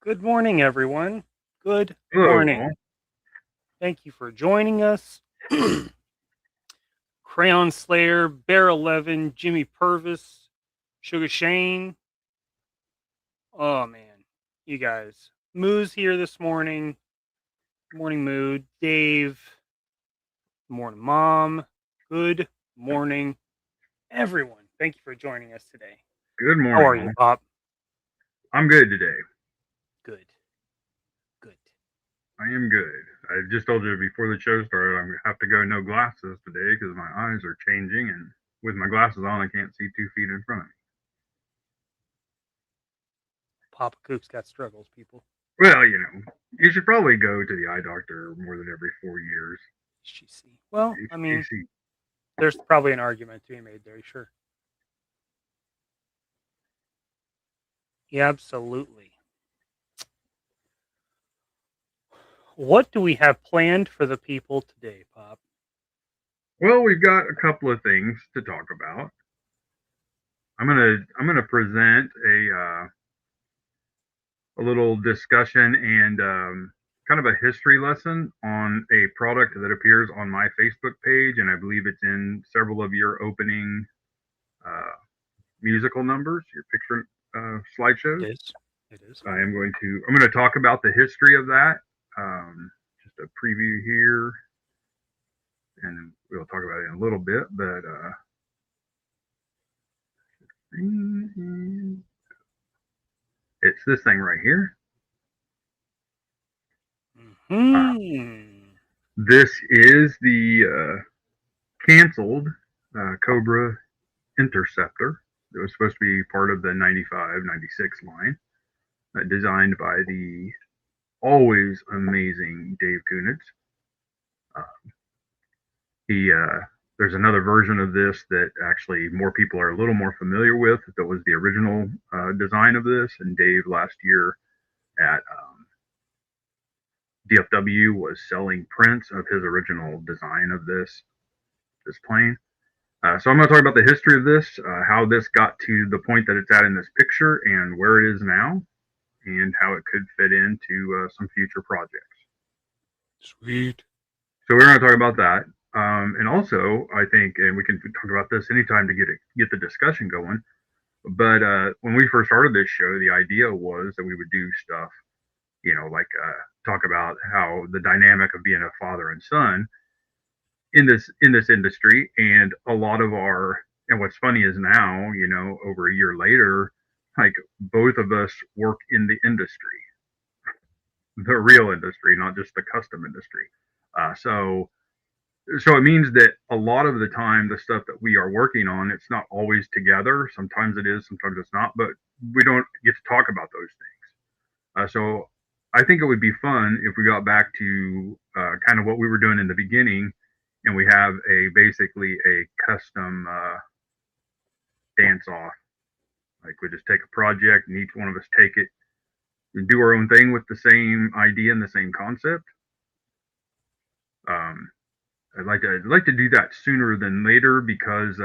Good morning, everyone. Good Hello, morning. all. Thank you for joining us. Crayon Slayer, Bear 11, Jimmy Purvis, Sugar Shane. Oh, man. You guys. Moo's here this morning. Good morning, Moo. Dave. Good morning, Mom. Good morning, everyone. Thank you for joining us today. Good How are morning, you, all. Pop? I'm good today. Good. Good. I am good. I just told you before the show started, I'm gonna have to go no glasses today because my eyes are changing, and with my glasses on, I can't see 2 feet in front of me. Papa Coop's got struggles, people. Well, you should probably go to the eye doctor more than every 4 years. Well, I mean, there's probably an argument to be made there, sure. Yeah, absolutely. What do we have planned for the people today, Pop? Well, we've got a couple of things to talk about. I'm gonna present a little discussion and kind of a history lesson on a product that appears on my Facebook page, and I believe it's in several of your opening uh, musical numbers, your picture slideshows. It is. It is. I'm going to talk about the history of that. Just a preview here, and we'll talk about it in a little bit. But it's this thing right here. Hmm. This is the canceled Cobra Interceptor that was supposed to be part of the 95, 96 line, designed by the always amazing Dave Kunitz. Uh, he There's another version of this that actually more people are a little more familiar with. That was the original design of this, and Dave last year at DFW was selling prints of his original design of this plane. So I'm going to talk about the history of this, how this got to the point that it's at in this picture, and where it is now, and how it could fit into some future projects. Sweet. So we're going to talk about that, and also I think, and we can talk about this anytime to get the discussion going. But when we first started this show, the idea was that we would do stuff, like talk about how the dynamic of being a father and son in this industry, and a lot of our and what's funny is now, over a year later, like both of us work in the industry, the real industry, not just the custom industry. So it means that a lot of the time, the stuff that we are working on, it's not always together. Sometimes it is, sometimes it's not, but we don't get to talk about those things. So I think it would be fun if we got back to kind of what we were doing in the beginning, and we have basically a custom dance off. Like we just take a project and each one of us take it and do our own thing with the same idea and the same concept. Um, I'd like to do that sooner than later because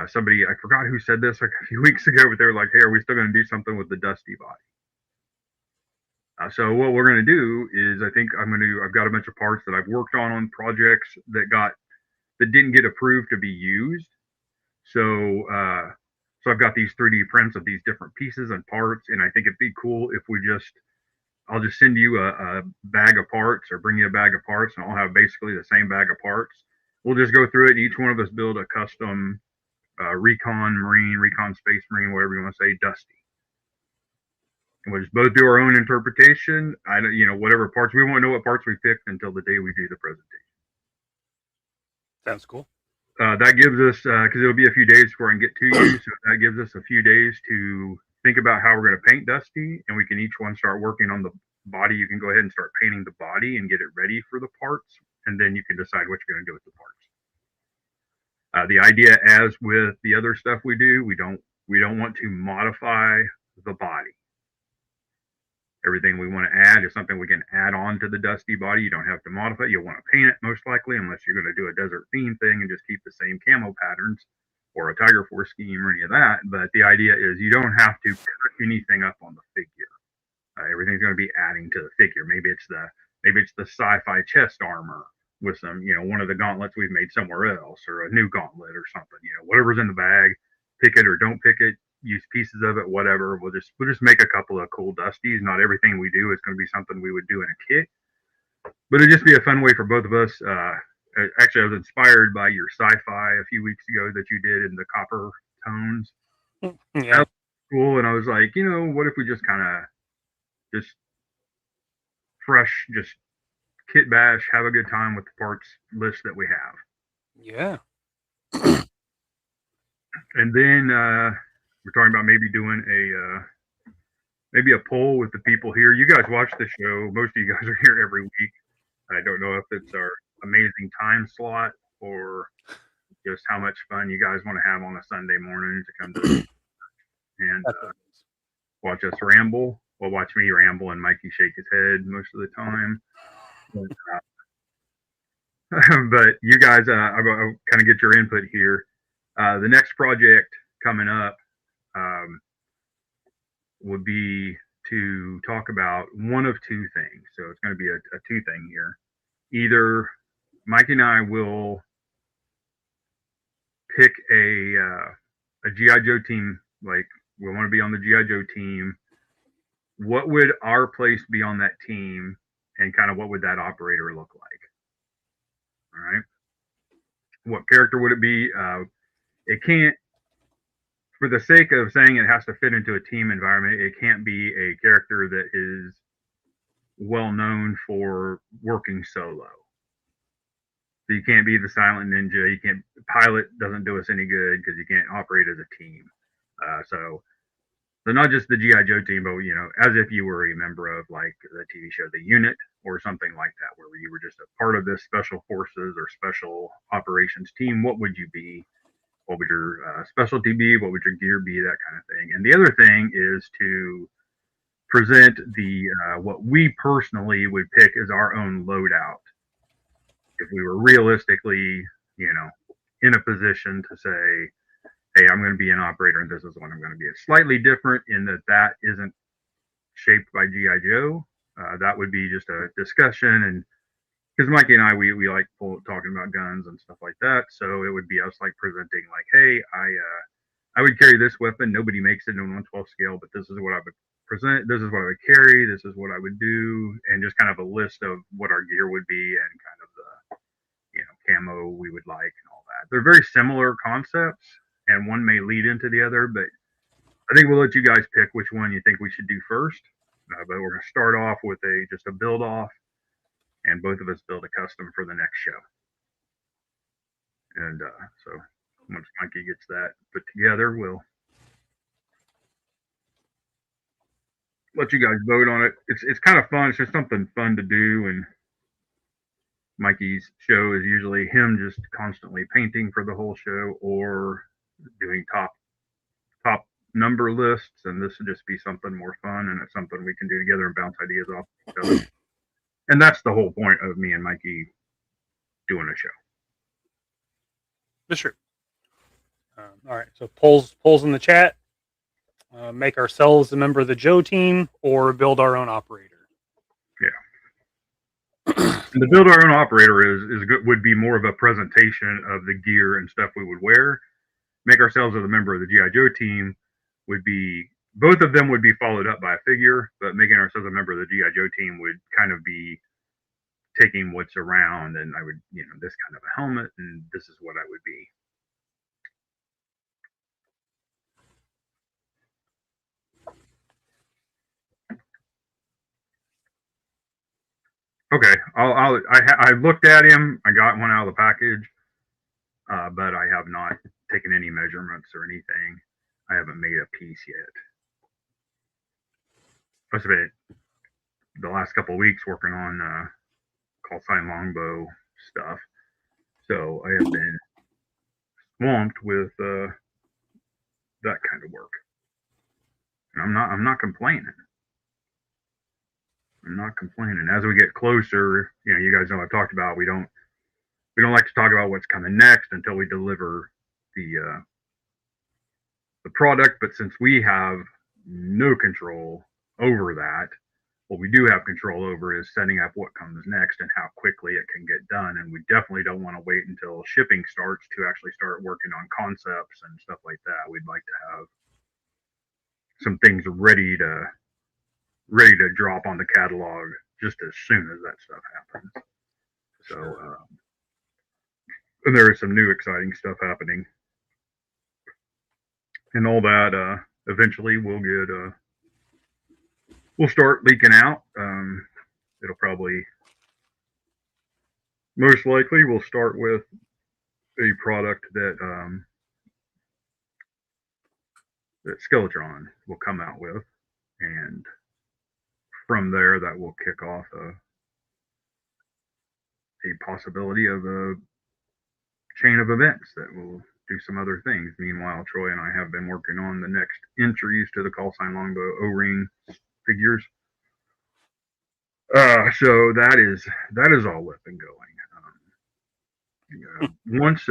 somebody, I forgot who said this like a few weeks ago, but they were like, "Hey, are we still going to do something with the Dusty body?" So what we're going to do is, I've got a bunch of parts that I've worked on projects that didn't get approved to be used. So I've got these 3D prints of these different pieces and parts, and I think it'd be cool if I'll just send you a bag of parts, or bring you a bag of parts, and I'll have basically the same bag of parts. We'll just go through it, and each one of us build a custom Recon Marine, Recon Space Marine, whatever you want to say, Dusty. And we'll just both do our own interpretation. I don't, whatever parts we won't know what parts we picked until the day we do the presentation. Sounds cool. That gives us, because it'll be a few days before I can get to you, so that gives us a few days to think about how we're going to paint Dusty, and we can each one start working on the body. You can go ahead and start painting the body and get it ready for the parts, and then you can decide what you're going to do with the parts. The idea, as with the other stuff we do, we don't want to modify the body. Everything we want to add is something we can add on to the Dusty body. You don't have to modify it. You'll want to paint it most likely, unless you're going to do a desert theme thing and just keep the same camo patterns, or a Tiger Force scheme or any of that. But the idea is you don't have to cut anything up on the figure. Everything's going to be adding to the figure. Maybe it's the sci-fi chest armor with some, one of the gauntlets we've made somewhere else, or a new gauntlet or something. Whatever's in the bag, pick it or don't pick it. Use pieces of it, whatever. We'll just make a couple of cool dusties. Not everything we do is going to be something we would do in a kit, but it'd just be a fun way for both of us. Actually, I was inspired by your sci-fi a few weeks ago that you did in the copper tones. Yeah, that was cool. And I was like, what if we just kind of just fresh, just kit bash, have a good time with the parts list that we have. Yeah. And then we're talking about maybe doing a poll with the people here. You guys watch the show. Most of you guys are here every week. I don't know if it's our amazing time slot or just how much fun you guys want to have on a Sunday morning to come to and watch us ramble. Well, watch me ramble and Mikey shake his head most of the time. But you guys, I'll kind of get your input here. The next project coming up would be to talk about one of two things. So it's going to be a two thing here. Either Mikey and I will pick a G.I. Joe team, like we want to be on the G.I. Joe team. What would our place be on that team, and kind of what would that operator look like? All right. What character would it be? It can't, for the sake of saying it has to fit into a team environment, it can't be a character that is well known for working solo. So you can't be the silent ninja. You can't, pilot doesn't do us any good because you can't operate as a team. So not just the G.I. Joe team, but as if you were a member of like the TV show The Unit or something like that, where you were just a part of this special forces or special operations team. What would you be? What would your specialty be? What would your gear be? That kind of thing. And the other thing is to present the what we personally would pick as our own loadout. If we were realistically, in a position to say, hey, I'm going to be an operator and this is what I'm going to be. It's slightly different in that isn't shaped by G.I. Joe. That would be just a discussion. And because Mikey and I, we like talking about guns and stuff like that. So it would be us like presenting like, hey, I would carry this weapon. Nobody makes it in 1/12 scale, but this is what I would present. This is what I would carry. This is what I would do. And just kind of a list of what our gear would be and kind of the, camo we would like and all that. They're very similar concepts and one may lead into the other, but I think we'll let you guys pick which one you think we should do first. But we're going to start off with just a build off, and both of us build a custom for the next show. And so once Mikey gets that put together, we'll let you guys vote on it. It's kind of fun. It's just something fun to do. And Mikey's show is usually him just constantly painting for the whole show or doing top number lists, and this would just be something more fun, and it's something we can do together and bounce ideas off each other. And that's the whole point of me and Mikey doing a show. That's true. All right, so polls in the chat. Make ourselves a member of the Joe team or build our own operator. Yeah. And the build our own operator is good, would be more of a presentation of the gear and stuff we would wear. Make ourselves as a member of the G.I. Joe team would be, both of them would be followed up by a figure, but making ourselves a member of the G.I. Joe team would kind of be taking what's around, and I would, this kind of a helmet, and this is what I would be. Okay, I looked at him. I got one out of the package, but I have not taken any measurements or anything. I haven't made a piece yet. I spent the last couple of weeks working on call sign longbow stuff, so I have been swamped with that kind of work, and I'm not complaining. I'm not complaining. As we get closer, you guys know I've talked about we don't like to talk about what's coming next until we deliver the product. But since we have no control over that, What we do have control over is setting up what comes next and how quickly it can get done. And we definitely don't want to wait until shipping starts to actually start working on concepts and stuff like that. We'd like to have some things ready to drop on the catalog just as soon as that stuff happens. So Sure. and there is some new exciting stuff happening, and all that. Eventually, we'll start leaking out. It'll probably most likely we'll start with a product that Skeletron will come out with, and from there that will kick off a possibility of a chain of events that will do some other things. Meanwhile, Troy and I have been working on the next entries to the call sign longbow O-ring figures. So that is all up and going. Once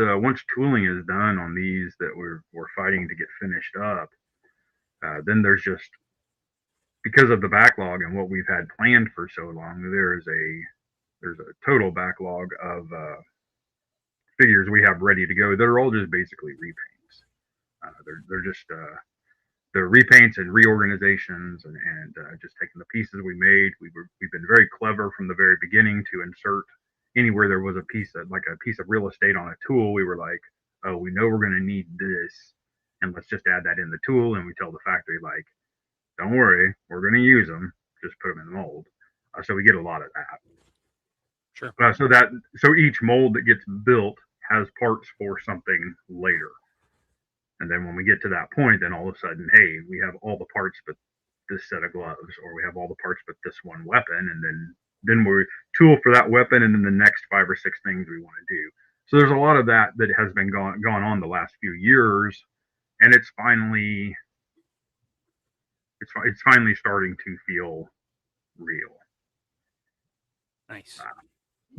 tooling is done on these that we're fighting to get finished up, then there's just, because of the backlog and what we've had planned for so long, there's a total backlog of figures we have ready to go that are all just basically repaints. They're just they're repaints and reorganizations and just taking the pieces we made. We've been very clever from the very beginning to insert anywhere there was a piece of real estate on a tool. We were like, oh, we know we're going to need this, and let's just add that in the tool. And we tell the factory, like, don't worry, we're going to use them. Just put them in the mold. So we get a lot of that. Sure. So each mold that gets built has parts for something later. And then when we get to that point, then all of a sudden, hey, we have all the parts but this set of gloves, or we have all the parts but this one weapon, and then we tool for that weapon, and then the next 5 or 6 things we want to do. So there's a lot of that has been gone on the last few years, and it's finally starting to feel real. Nice.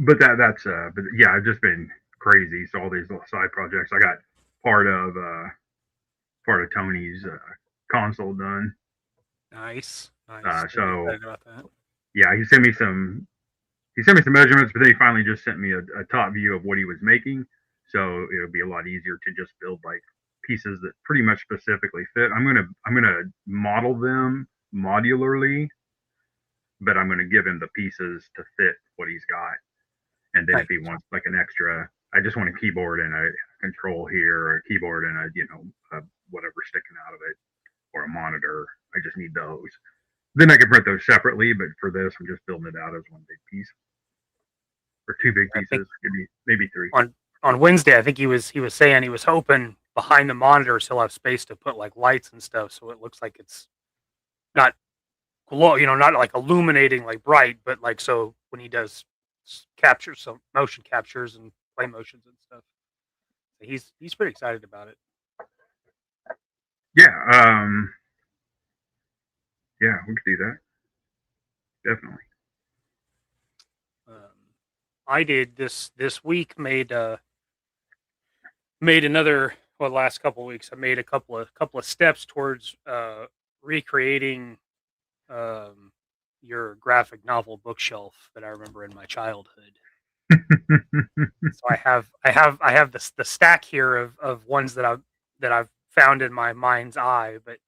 But I've just been crazy. So all these little side projects. I got part of Tony's console done. Nice. So yeah, he sent me some measurements, but then he finally just sent me a top view of what he was making. So it'll be a lot easier to just build like pieces that pretty much specifically fit. I'm gonna model them modularly, but I'm gonna give him the pieces to fit what he's got. And then if he wants like an extra, I just want a keyboard and a control here, or a keyboard and a whatever sticking out of it, or a monitor. I just need those. Then I can print those separately, but for this, I'm just building it out as one big piece, or 2 big pieces, maybe 3. On Wednesday, I think he was saying he was hoping behind the monitors he'll have space to put like lights and stuff, so it looks like it's not not like illuminating like bright, but like so when he does captures, some motion captures and play motions and stuff. He's pretty excited about it. Yeah, we could do that. Definitely. I did this week made another, well, the last couple of weeks I made a couple of steps towards recreating your graphic novel bookshelf that I remember in my childhood. So I have the stack here of ones that I've found in my mind's eye, but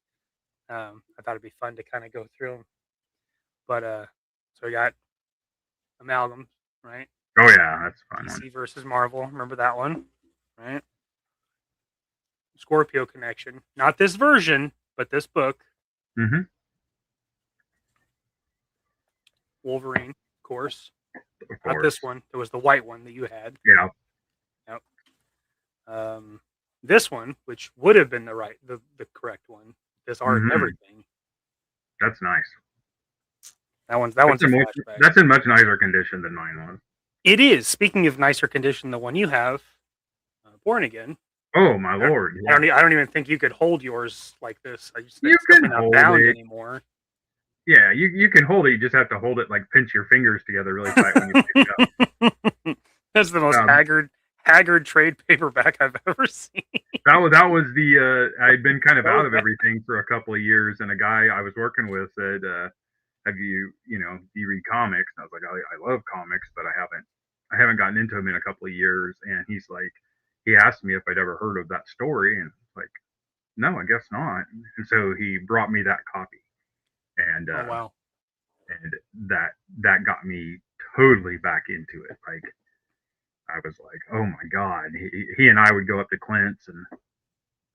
I thought it'd be fun to kind of go through them. But so we got Amalgam, right? Oh yeah, that's fun. DC versus Marvel, remember that one, right? Scorpio Connection, not this version, but this book. Mm-hmm. Wolverine, of course. Not this one. There was the white one that you had. Yeah. Yep. This one, which would have been the correct one. This art and everything. That's nice. That one's a flashback. That's in much nicer condition than mine was. It is. Speaking of nicer condition, the one you have, Born Again. Oh my lord! I don't even think you could hold yours like this. You can hold bound it anymore. Yeah, you can hold it. You just have to hold it like pinch your fingers together really tight when you pick it up. That's the most haggard trade paperback I've ever seen. That was the I'd been kind of out of everything for a couple of years, and a guy I was working with said, have you, do you read comics? And I was like, I love comics, but I haven't gotten into them in a couple of years. And he asked me if I'd ever heard of that story, and like, no, I guess not. And so he brought me that copy, and Oh wow. and that got me totally back into it. Like, I was like, oh my god, he and I would go up to Clint's and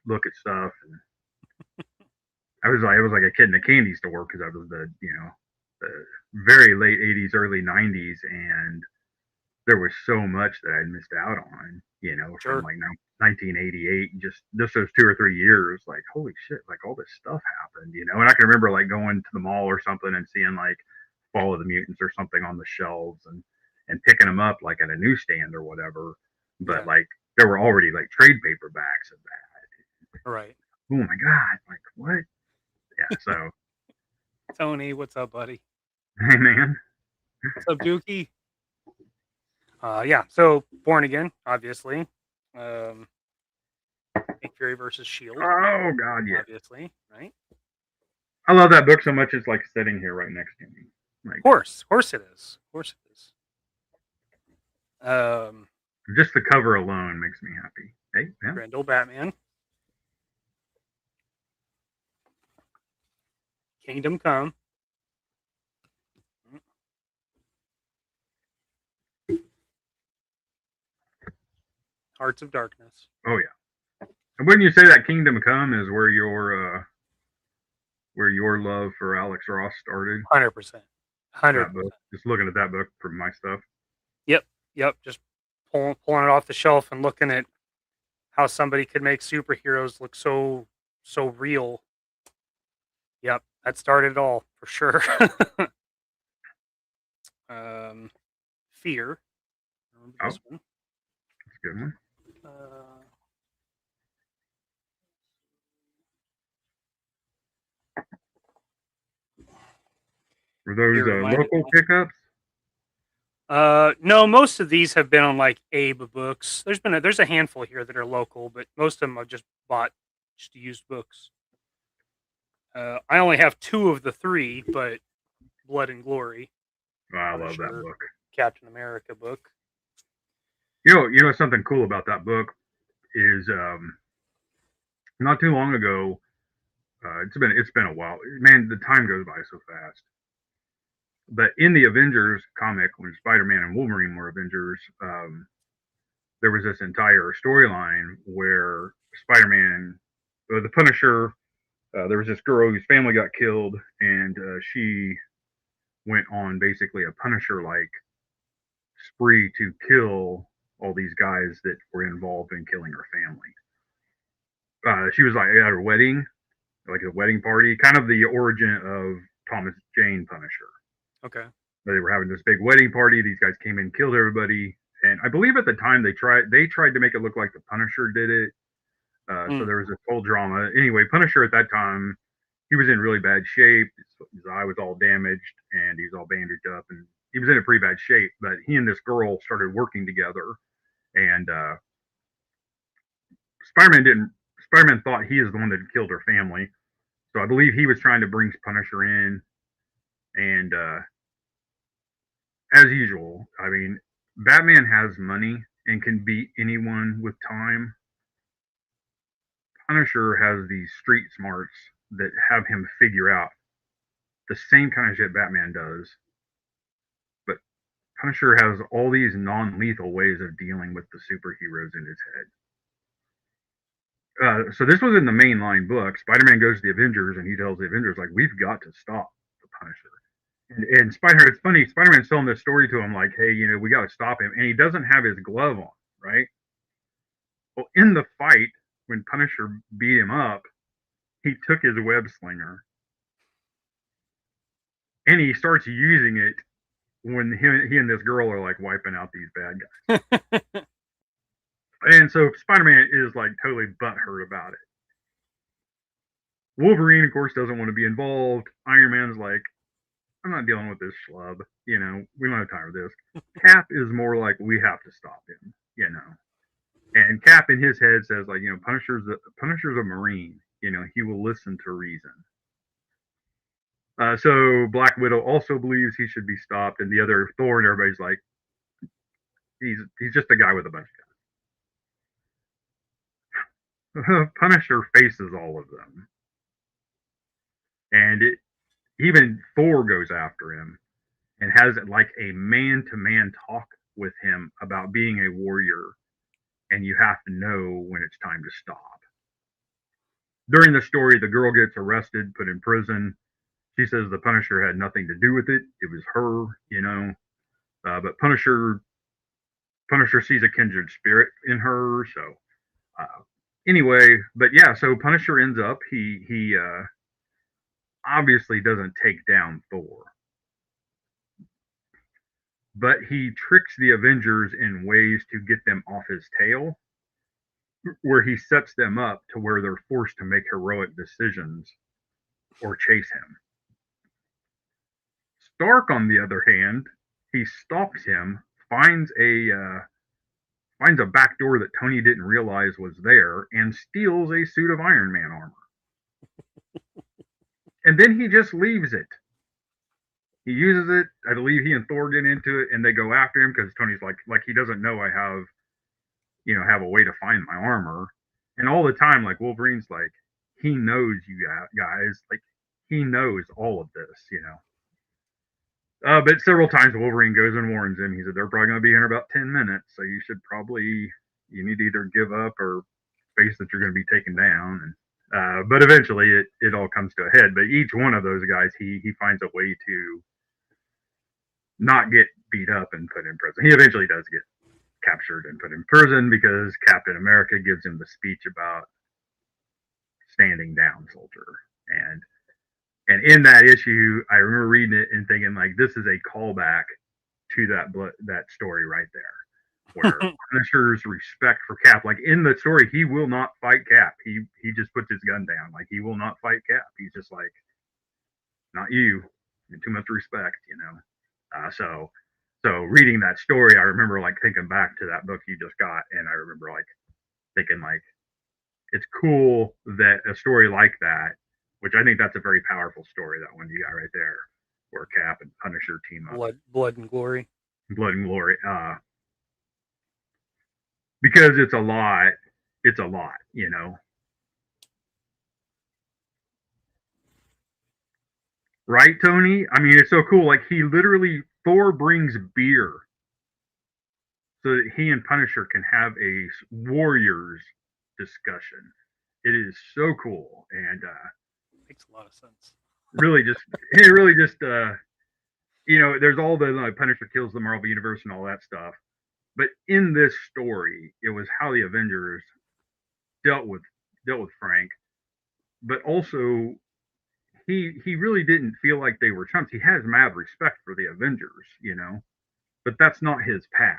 look at stuff, and I was like a kid in a candy store because I was the very late '80s, early '90s, and there was so much that I'd missed out on, from Sure. like 1988, and just those 2 or 3 years, like holy shit, like all this stuff happened, and I can remember like going to the mall or something and seeing like Fall of the Mutants or something on the shelves, and picking them up like at a newsstand or whatever, but Yeah. like there were already like trade paperbacks of that. Right. Oh my god, like what? Yeah, so Tony, what's up, buddy? hey man. What's up, Dookie? Yeah. So Born Again, obviously. Um, Nick Fury versus Shield, Oh god, yeah. obviously. Right. I love that book so much. It's like sitting here right next to me. Like Of course it is. Of course it is. just the cover alone makes me happy. Hey, yeah. Grendel Batman. Kingdom Come. Hearts of Darkness. Oh yeah. And wouldn't you say that Kingdom Come is where your love for Alex Ross started? 100%. 100%. That book. Just looking at that book for my stuff. Yep. Yep. Just pulling it off the shelf and looking at how somebody could make superheroes look so real. Yep. That started it all for sure. Fear. Remember Oh, this one. that's a good one. Were those Fear local pickups? No, most of these have been on like Abe books. There's a handful here that are local, but most of them I've just bought just used books. I only have 2 of the 3, but Blood and Glory, Oh, I love that Punisher, book. Captain America book. You know something cool about that book is not too long ago. It's been a while. Man, the time goes by so fast. But in the Avengers comic, when Spider-Man and Wolverine were Avengers, there was this entire storyline where Spider-Man, the Punisher, there was this girl whose family got killed, and she went on basically a Punisher-like spree to kill all these guys that were involved in killing her family. She was like at her wedding, like a wedding party, kind of the origin of Thomas Jane Punisher. Okay. They were having this big wedding party. These guys came in, killed everybody, and I believe at the time they tried to make it look like the Punisher did it. So there was this whole drama. Anyway, Punisher at that time, he was in really bad shape. His eye was all damaged, and he was all bandaged up, and he was in a pretty bad shape. But he and this girl started working together, and Spider-Man didn't. Spider-Man thought he is the one that killed her family, so I believe he was trying to bring Punisher in, and as usual, I mean, Batman has money and can beat anyone with time. Punisher has these street smarts that have him figure out the same kind of shit Batman does, but Punisher has all these non-lethal ways of dealing with the superheroes in his head. So this was in the mainline book. Spider-Man goes to the Avengers and he tells the Avengers, like, we've got to stop the Punisher. And it's funny, Spider-Man's telling this story to him, like, hey, we got to stop him. And he doesn't have his glove on, right? Well, in the fight, when Punisher beat him up, he took his web slinger and he starts using it when he and this girl are like wiping out these bad guys. And so Spider-Man is like totally butthurt about it. Wolverine, of course, doesn't want to be involved. Iron Man's like, I'm not dealing with this schlub. We don't have time for this. Cap is more like, we have to stop him. And Cap in his head says, like, Punisher's a Marine. He will listen to reason. So Black Widow also believes he should be stopped, and the other Thor and everybody's like, he's just a guy with a bunch of guns. Punisher faces all of them, and even Thor goes after him and has like a man-to-man talk with him about being a warrior, and you have to know when it's time to stop. During the story, the girl gets arrested, put in prison. She says the Punisher had nothing to do with it. It was her, you know. But Punisher sees a kindred spirit in her. So anyway, but yeah, so Punisher ends up he obviously doesn't take down Thor, but he tricks the Avengers in ways to get them off his tail, where he sets them up to where they're forced to make heroic decisions or chase him. Stark, on the other hand, he stalks him, finds a back door that Tony didn't realize was there, and steals a suit of Iron Man armor. And then he just leaves it. He uses it. I believe he and Thor get into it, and they go after him because Tony's like he doesn't know I have a way to find my armor. And all the time, like Wolverine's like, he knows you guys, like he knows all of this. But several times Wolverine goes and warns him. He said they're probably going to be here in about 10 minutes, so you need to either give up or face that you're going to be taken down. And but eventually it all comes to a head. But each one of those guys, he finds a way to not get beat up and put in prison. He eventually does get captured and put in prison because Captain America gives him the speech about standing down, soldier. And in that issue, I remember reading it and thinking like, this is a callback to that story right there, where Punisher's respect for Cap. Like in the story, he will not fight Cap. He just puts his gun down. Like he will not fight Cap. He's just like, not you. And too much respect. So reading that story, I remember like thinking back to that book you just got, and I remember like thinking like, it's cool that a story like that, which I think that's a very powerful story, that one you got right there, where Cap and Punisher team up. Blood and Glory. Blood and Glory. Because it's a lot. It's a lot, Right, Tony? I mean, it's so cool. Like, Thor brings beer so that he and Punisher can have a warriors discussion. It is so cool. And, makes a lot of sense. There's all the Punisher kills the Marvel Universe and all that stuff. But in this story, it was how the Avengers dealt with Frank, but also he really didn't feel like they were chumps. He has mad respect for the Avengers, but that's not his path.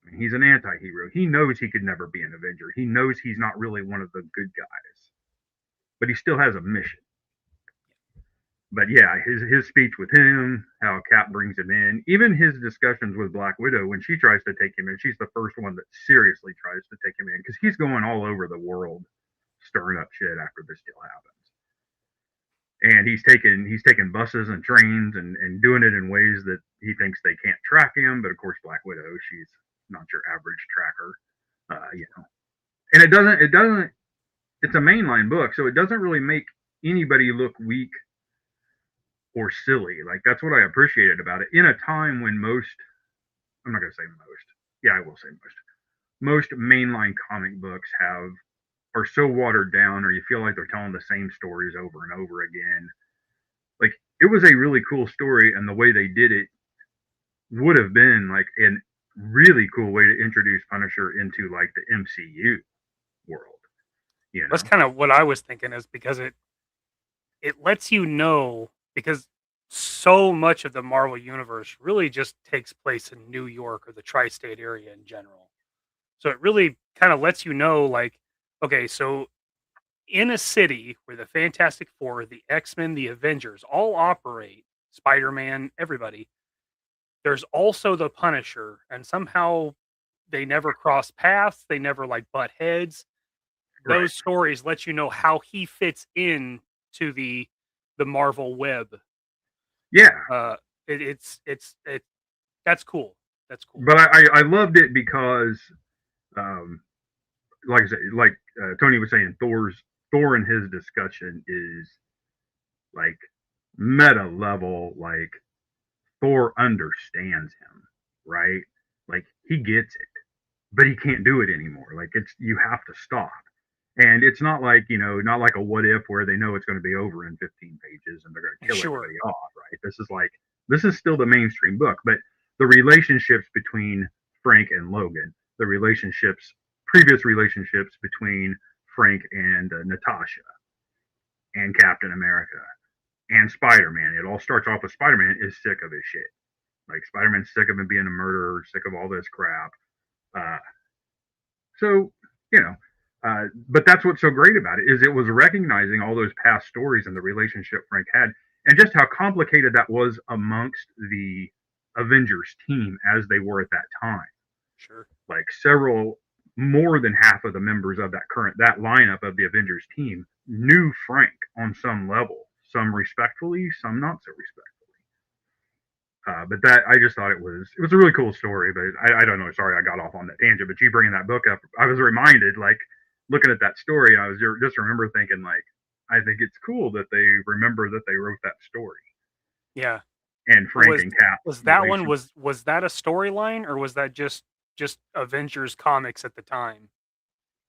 I mean, he's an anti-hero. He knows he could never be an Avenger. He knows he's not really one of the good guys, but he still has a mission. But yeah, his speech with him, how Cap brings him in, even his discussions with Black Widow when she tries to take him in, she's the first one that seriously tries to take him in because he's going all over the world stirring up shit after this deal happens. And he's taking buses and trains and doing it in ways that he thinks they can't track him. But of course, Black Widow, she's not your average tracker, And it doesn't. It's a mainline book, so it doesn't really make anybody look weak or silly. Like that's what I appreciated about it. In a time when I'm not going to say most. Yeah, I will say most mainline comic books are so watered down, or you feel like they're telling the same stories over and over again. Like it was a really cool story, and the way they did it would have been like a really cool way to introduce Punisher into like the MCU world. That's kind of what I was thinking, is because it lets you know, because so much of the Marvel universe really just takes place in New York or the tri-state area in general. So it really kind of lets you know, like, okay, so in a city where the Fantastic Four, the X-Men, the Avengers all operate, Spider-Man, everybody, there's also the Punisher, and somehow they never cross paths, they never like butt heads. Those stories let you know how he fits in to the Marvel web Uh, it's that's cool. That's cool. But I loved it because, um, like I said, like Tony was saying, Thor in his discussion is like meta level. Like Thor understands him, right? Like he gets it, but he can't do it anymore. Like it's you have to stop. And it's not like, not like a what if where they know it's going to be over in 15 pages and they're going to kill Sure. everybody off, right? This is still the mainstream book, but the relationships between Frank and Logan, previous relationships between Frank and Natasha and Captain America and Spider-Man. It all starts off with Spider-Man is sick of his shit. Like Spider-Man's sick of him being a murderer, sick of all this crap. Uh, so, you know, but that's what's so great about it is it was recognizing all those past stories and the relationship Frank had, and just how complicated that was amongst the Avengers team as they were at that time. Sure. Like more than half of the members of that lineup of the Avengers team knew Frank on some level, some respectfully, some not so respectfully. But that I just thought it was a really cool story. But I don't know. Sorry, I got off on that tangent. But you bringing that book up, I was reminded, like looking at that story, I was just remember thinking, like, I think it's cool that they remember that they wrote that story. Yeah. And Frank and Cap was that one was that a storyline or was that just Avengers comics at the time?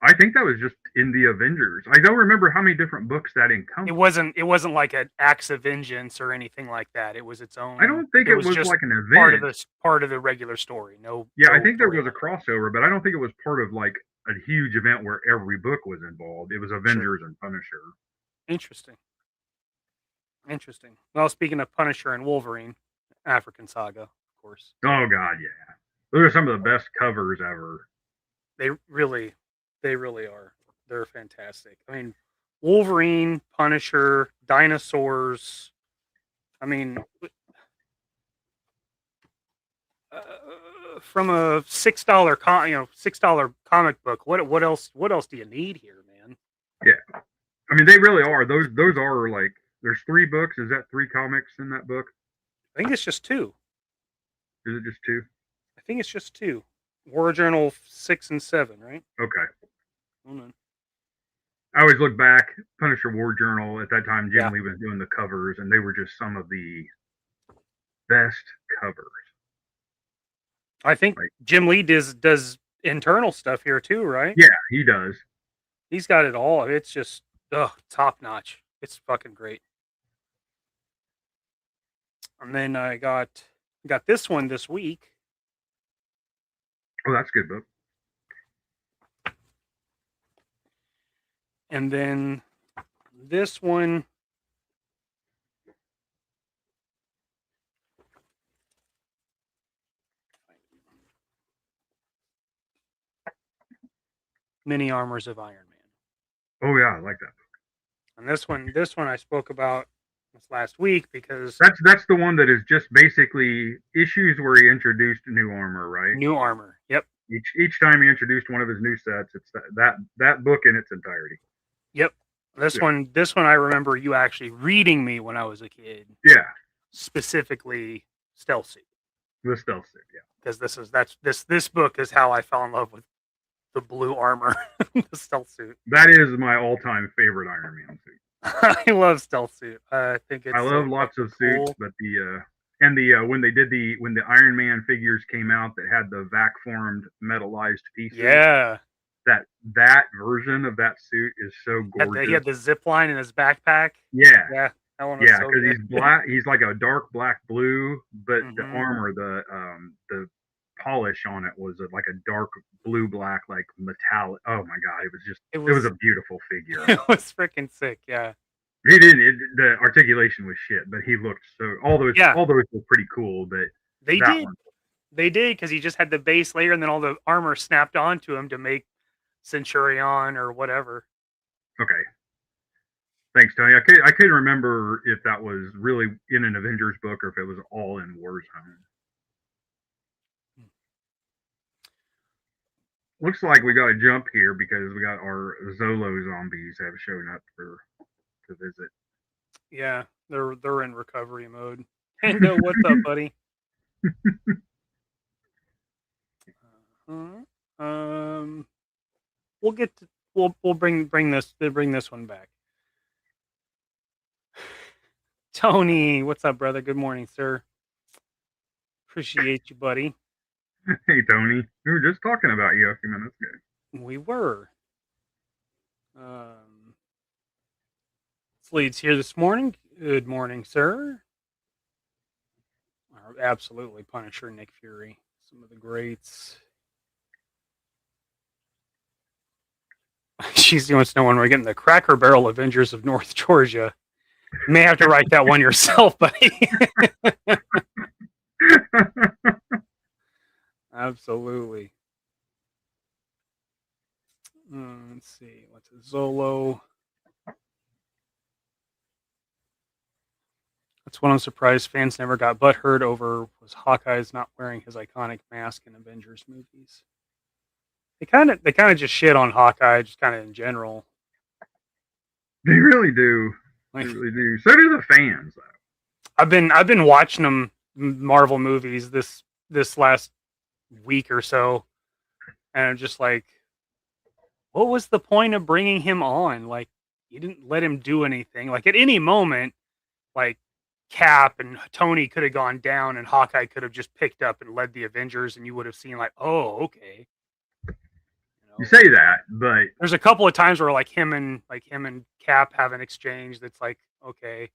I think that was just in the Avengers. I don't remember how many different books that encompassed. It wasn't like an Acts of Vengeance or anything like that. It was its own. I don't think it was just like an event. Part of the regular story. No. Yeah, no I think there was a crossover, but I don't think it was part of like a huge event where every book was involved. It was Avengers and Punisher. Interesting. Well, speaking of Punisher and Wolverine, African Saga, of course. Oh God, yeah. Those are some of the best covers ever. They really are. They're fantastic. I mean, Wolverine, Punisher, dinosaurs. I mean, from a $6 comic book. What else do you need here, man? Yeah, I mean they really are. Those are like there's 3 books. Is that 3 comics in that book? I think it's just 2. Is it just 2? I think it's just 2. War Journal 6 and 7, right? Okay. Hold on. I always look back, Punisher War Journal, at that time Jim Lee was doing the covers, and they were just some of the best covers. I think Jim Lee does internal stuff here too, right? Yeah, he does. He's got it all. It's just top notch. It's fucking great. And then I got this one this week. Oh, that's a good book. And then this one, Mini Armors of Iron Man. Oh yeah, I like that book. And this one I spoke about this last week because that's the one that is just basically issues where he introduced new armor, right? New armor. Yep. Each time he introduced one of his new sets, it's that book in its entirety. Yep. This one I remember you actually reading me when I was a kid. Yeah. Specifically Stealth Suit. The Stealth Suit, yeah. Because this book is how I fell in love with the blue armor, the Stealth Suit. That is my all-time favorite Iron Man suit. I love Stealth Suit. I think it's. I love lots of suits, but when the Iron Man figures came out that had the vac formed metallized pieces. Yeah. That version of that suit is so gorgeous. He had the zip line in his backpack. Yeah. Yeah. That one was so good. He's black. He's like a dark black blue, but the armor, the polish on it was like a dark blue black, like metallic. Oh my god, it was a beautiful figure. It was freaking sick. Yeah. The articulation was shit, but he looked so. All those were pretty cool, but they did because he just had the base layer and then all the armor snapped onto him to make Centurion or whatever. Okay. Thanks, Tony. I couldn't remember if that was really in an Avengers book or if it was all in Warzone. Looks like we got to jump here because we got our Zolo zombies have shown up to visit. Yeah, they're in recovery mode. Pando, what's up, buddy? We'll get to, we'll bring this one back. Tony, what's up, brother? Good morning, sir. Appreciate you, buddy. Hey, Tony. We were just talking about you a few minutes ago. We were. Leads here this morning. Good morning, sir. Absolutely, Punisher, Nick Fury, some of the greats. She wants to know when we're getting the Cracker Barrel Avengers of North Georgia. You may have to write that one yourself, buddy. Absolutely. Let's see. What's a Zolo? That's one I'm surprised fans never got butthurt over was Hawkeye's not wearing his iconic mask in Avengers movies. They kind of just shit on Hawkeye, just kind of in general. They really do. They really do. So do the fans, though. I've been watching them Marvel movies this last week or so, and I'm just like, what was the point of bringing him on? Like, you didn't let him do anything. Like, at any moment, like, Cap and Tony could have gone down and Hawkeye could have just picked up and led the Avengers, and you would have seen like, oh, okay. You say that, but there's a couple of times where like him and Cap have an exchange that's like, okay,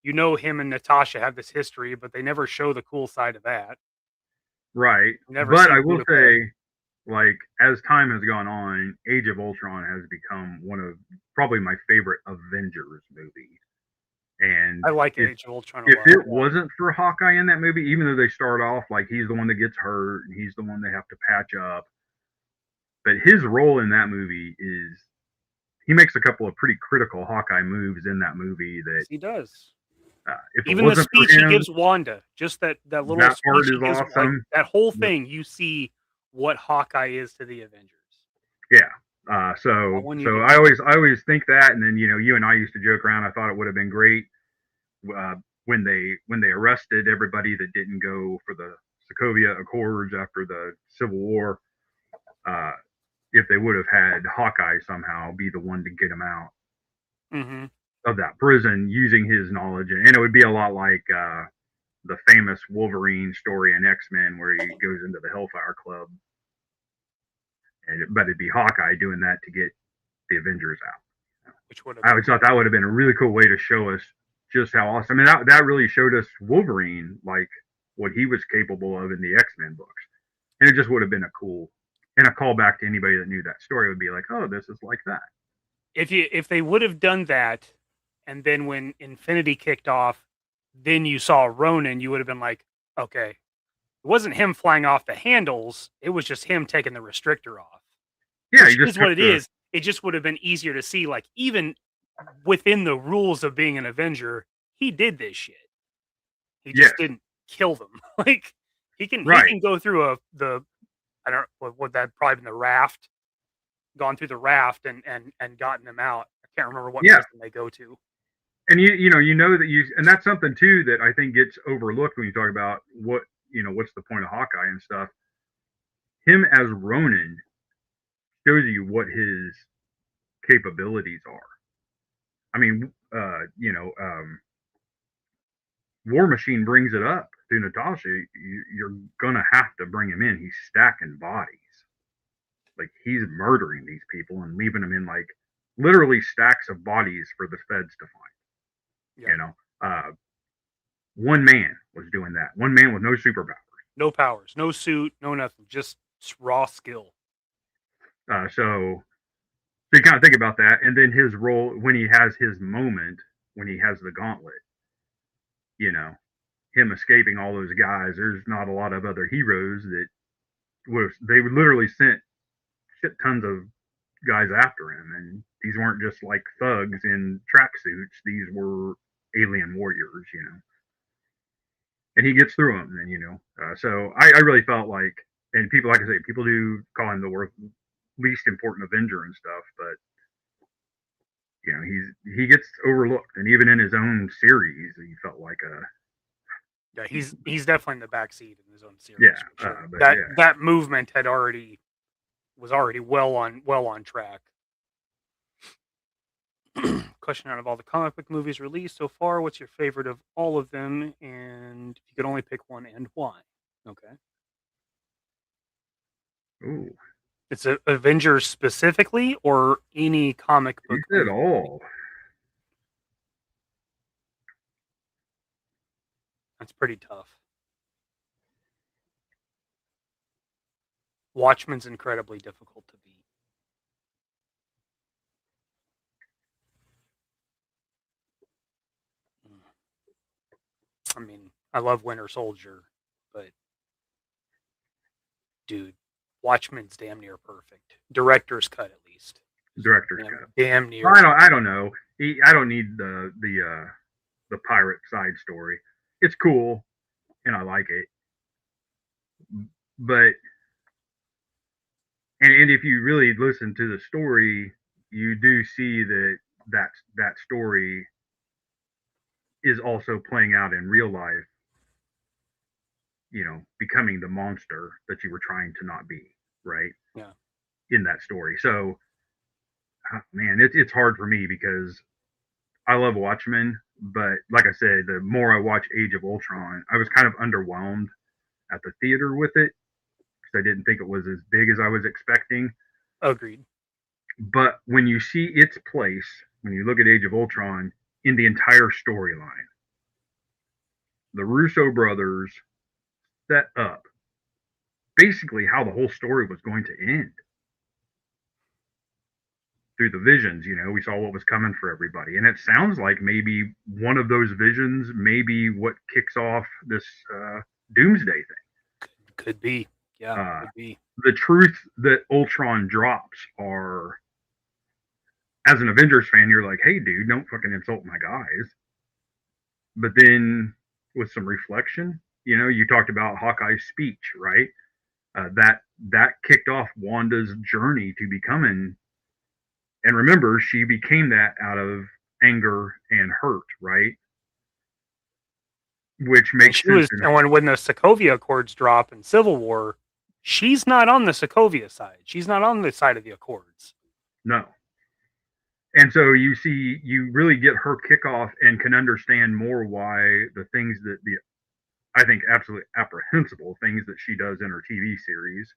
him and Natasha have this history, but they never show the cool side of that. Right. But I will say, like, as time has gone on, Age of Ultron has become one of probably my favorite Avengers movies. And I like Age of Ultron a lot. If it wasn't for Hawkeye in that movie, even though they start off like he's the one that gets hurt and he's the one they have to patch up, but his role in that movie is he makes a couple of pretty critical Hawkeye moves in that movie. That he does. Even the speech he gives Wanda, just that little that speech part he is gives, awesome. Like, that whole thing, you see what Hawkeye is to the Avengers. Yeah. So I always think that, and then you and I used to joke around. I thought it would have been great when they arrested everybody that didn't go for the Sokovia Accords after the Civil War. If they would have had Hawkeye somehow be the one to get him out of that prison using his knowledge, and it would be a lot like the famous Wolverine story in X-Men where he goes into the Hellfire Club. But it'd be Hawkeye doing that to get the Avengers out. I always thought that would have been a really cool way to show us just how awesome. I mean, that really showed us Wolverine, like what he was capable of in the X-Men books. And it just would have been a callback to anybody that knew that story would be like, oh, this is like that. If they would have done that, and then when Infinity kicked off, then you saw Ronan, you would have been like, okay, it wasn't him flying off the handles, it was just him taking the restrictor off. Yeah, which is what it is. It just would have been easier to see, like, even within the rules of being an Avenger, he did this shit. He just didn't kill them. Like, he can go through I don't know what that probably been the raft, gone through the raft and gotten them out. I can't remember what prison they go to. And you know that and that's something too that I think gets overlooked when you talk about what's the point of Hawkeye and stuff. Him as Ronin shows you what his capabilities are. I mean, War Machine brings it up to Natasha. You're gonna have to bring him in. He's stacking bodies. Like, he's murdering these people and leaving them in like literally stacks of bodies for the feds to find. One man was doing that. One man with no superpowers. No powers, no suit, no nothing. Just raw skill. So you kind of think about that, and then his role when he has his moment, when he has the gauntlet, him escaping all those guys. There's not a lot of other heroes that they would literally sent shit tons of guys after him, and these weren't just like thugs in tracksuits. These were alien warriors, and he gets through them, and so I really felt like, and people, like I say, people do call him the least important Avenger and stuff, but he gets overlooked, and even in his own series, he felt like Yeah, he's definitely in the backseat in his own series Yeah, for sure. but That yeah. that movement was already well on track. Question: out of all the comic book movies released so far, what's your favorite of all of them? And if you could only pick one, and why? Okay. Ooh, It's Avengers specifically, or any comic you book said movie? all. That's pretty tough. Watchmen's incredibly difficult to beat. I mean, I love Winter Soldier, but dude, Watchmen's damn near perfect. Director's cut, at least. Director's cut. Damn near. I don't know. I don't need the pirate side story. It's cool, and I like it, but and if you really listen to the story, you do see that story is also playing out in real life. You know, becoming the monster that you were trying to not be, right? Yeah. In that story. So, man, it's hard for me because I love Watchmen, but like I said, the more I watch Age of Ultron, I was kind of underwhelmed at the theater with it because I didn't think it was as big as I was expecting. Agreed. But when you see its place, when you look at Age of Ultron in the entire storyline, the Russo brothers set up basically how the whole story was going to end through the visions. You know, we saw what was coming for everybody, and it sounds like maybe one of those visions may be what kicks off this doomsday thing. Could be. Yeah, Uh, could be. the truth that Ultron drops are, as an Avengers fan, you're like, hey, dude, don't fucking insult my guys. But then with some reflection, you know, you talked about Hawkeye's speech, right? That kicked off Wanda's journey to becoming, and remember, she became that out of anger and hurt, right? Which And makes she sense. was, and when the Sokovia Accords drop in Civil War, she's not on the Sokovia side. She's not on the side of the Accords. No. And so you really get her kickoff and can understand more why the things that the I think absolutely apprehensible things that she does in her TV series,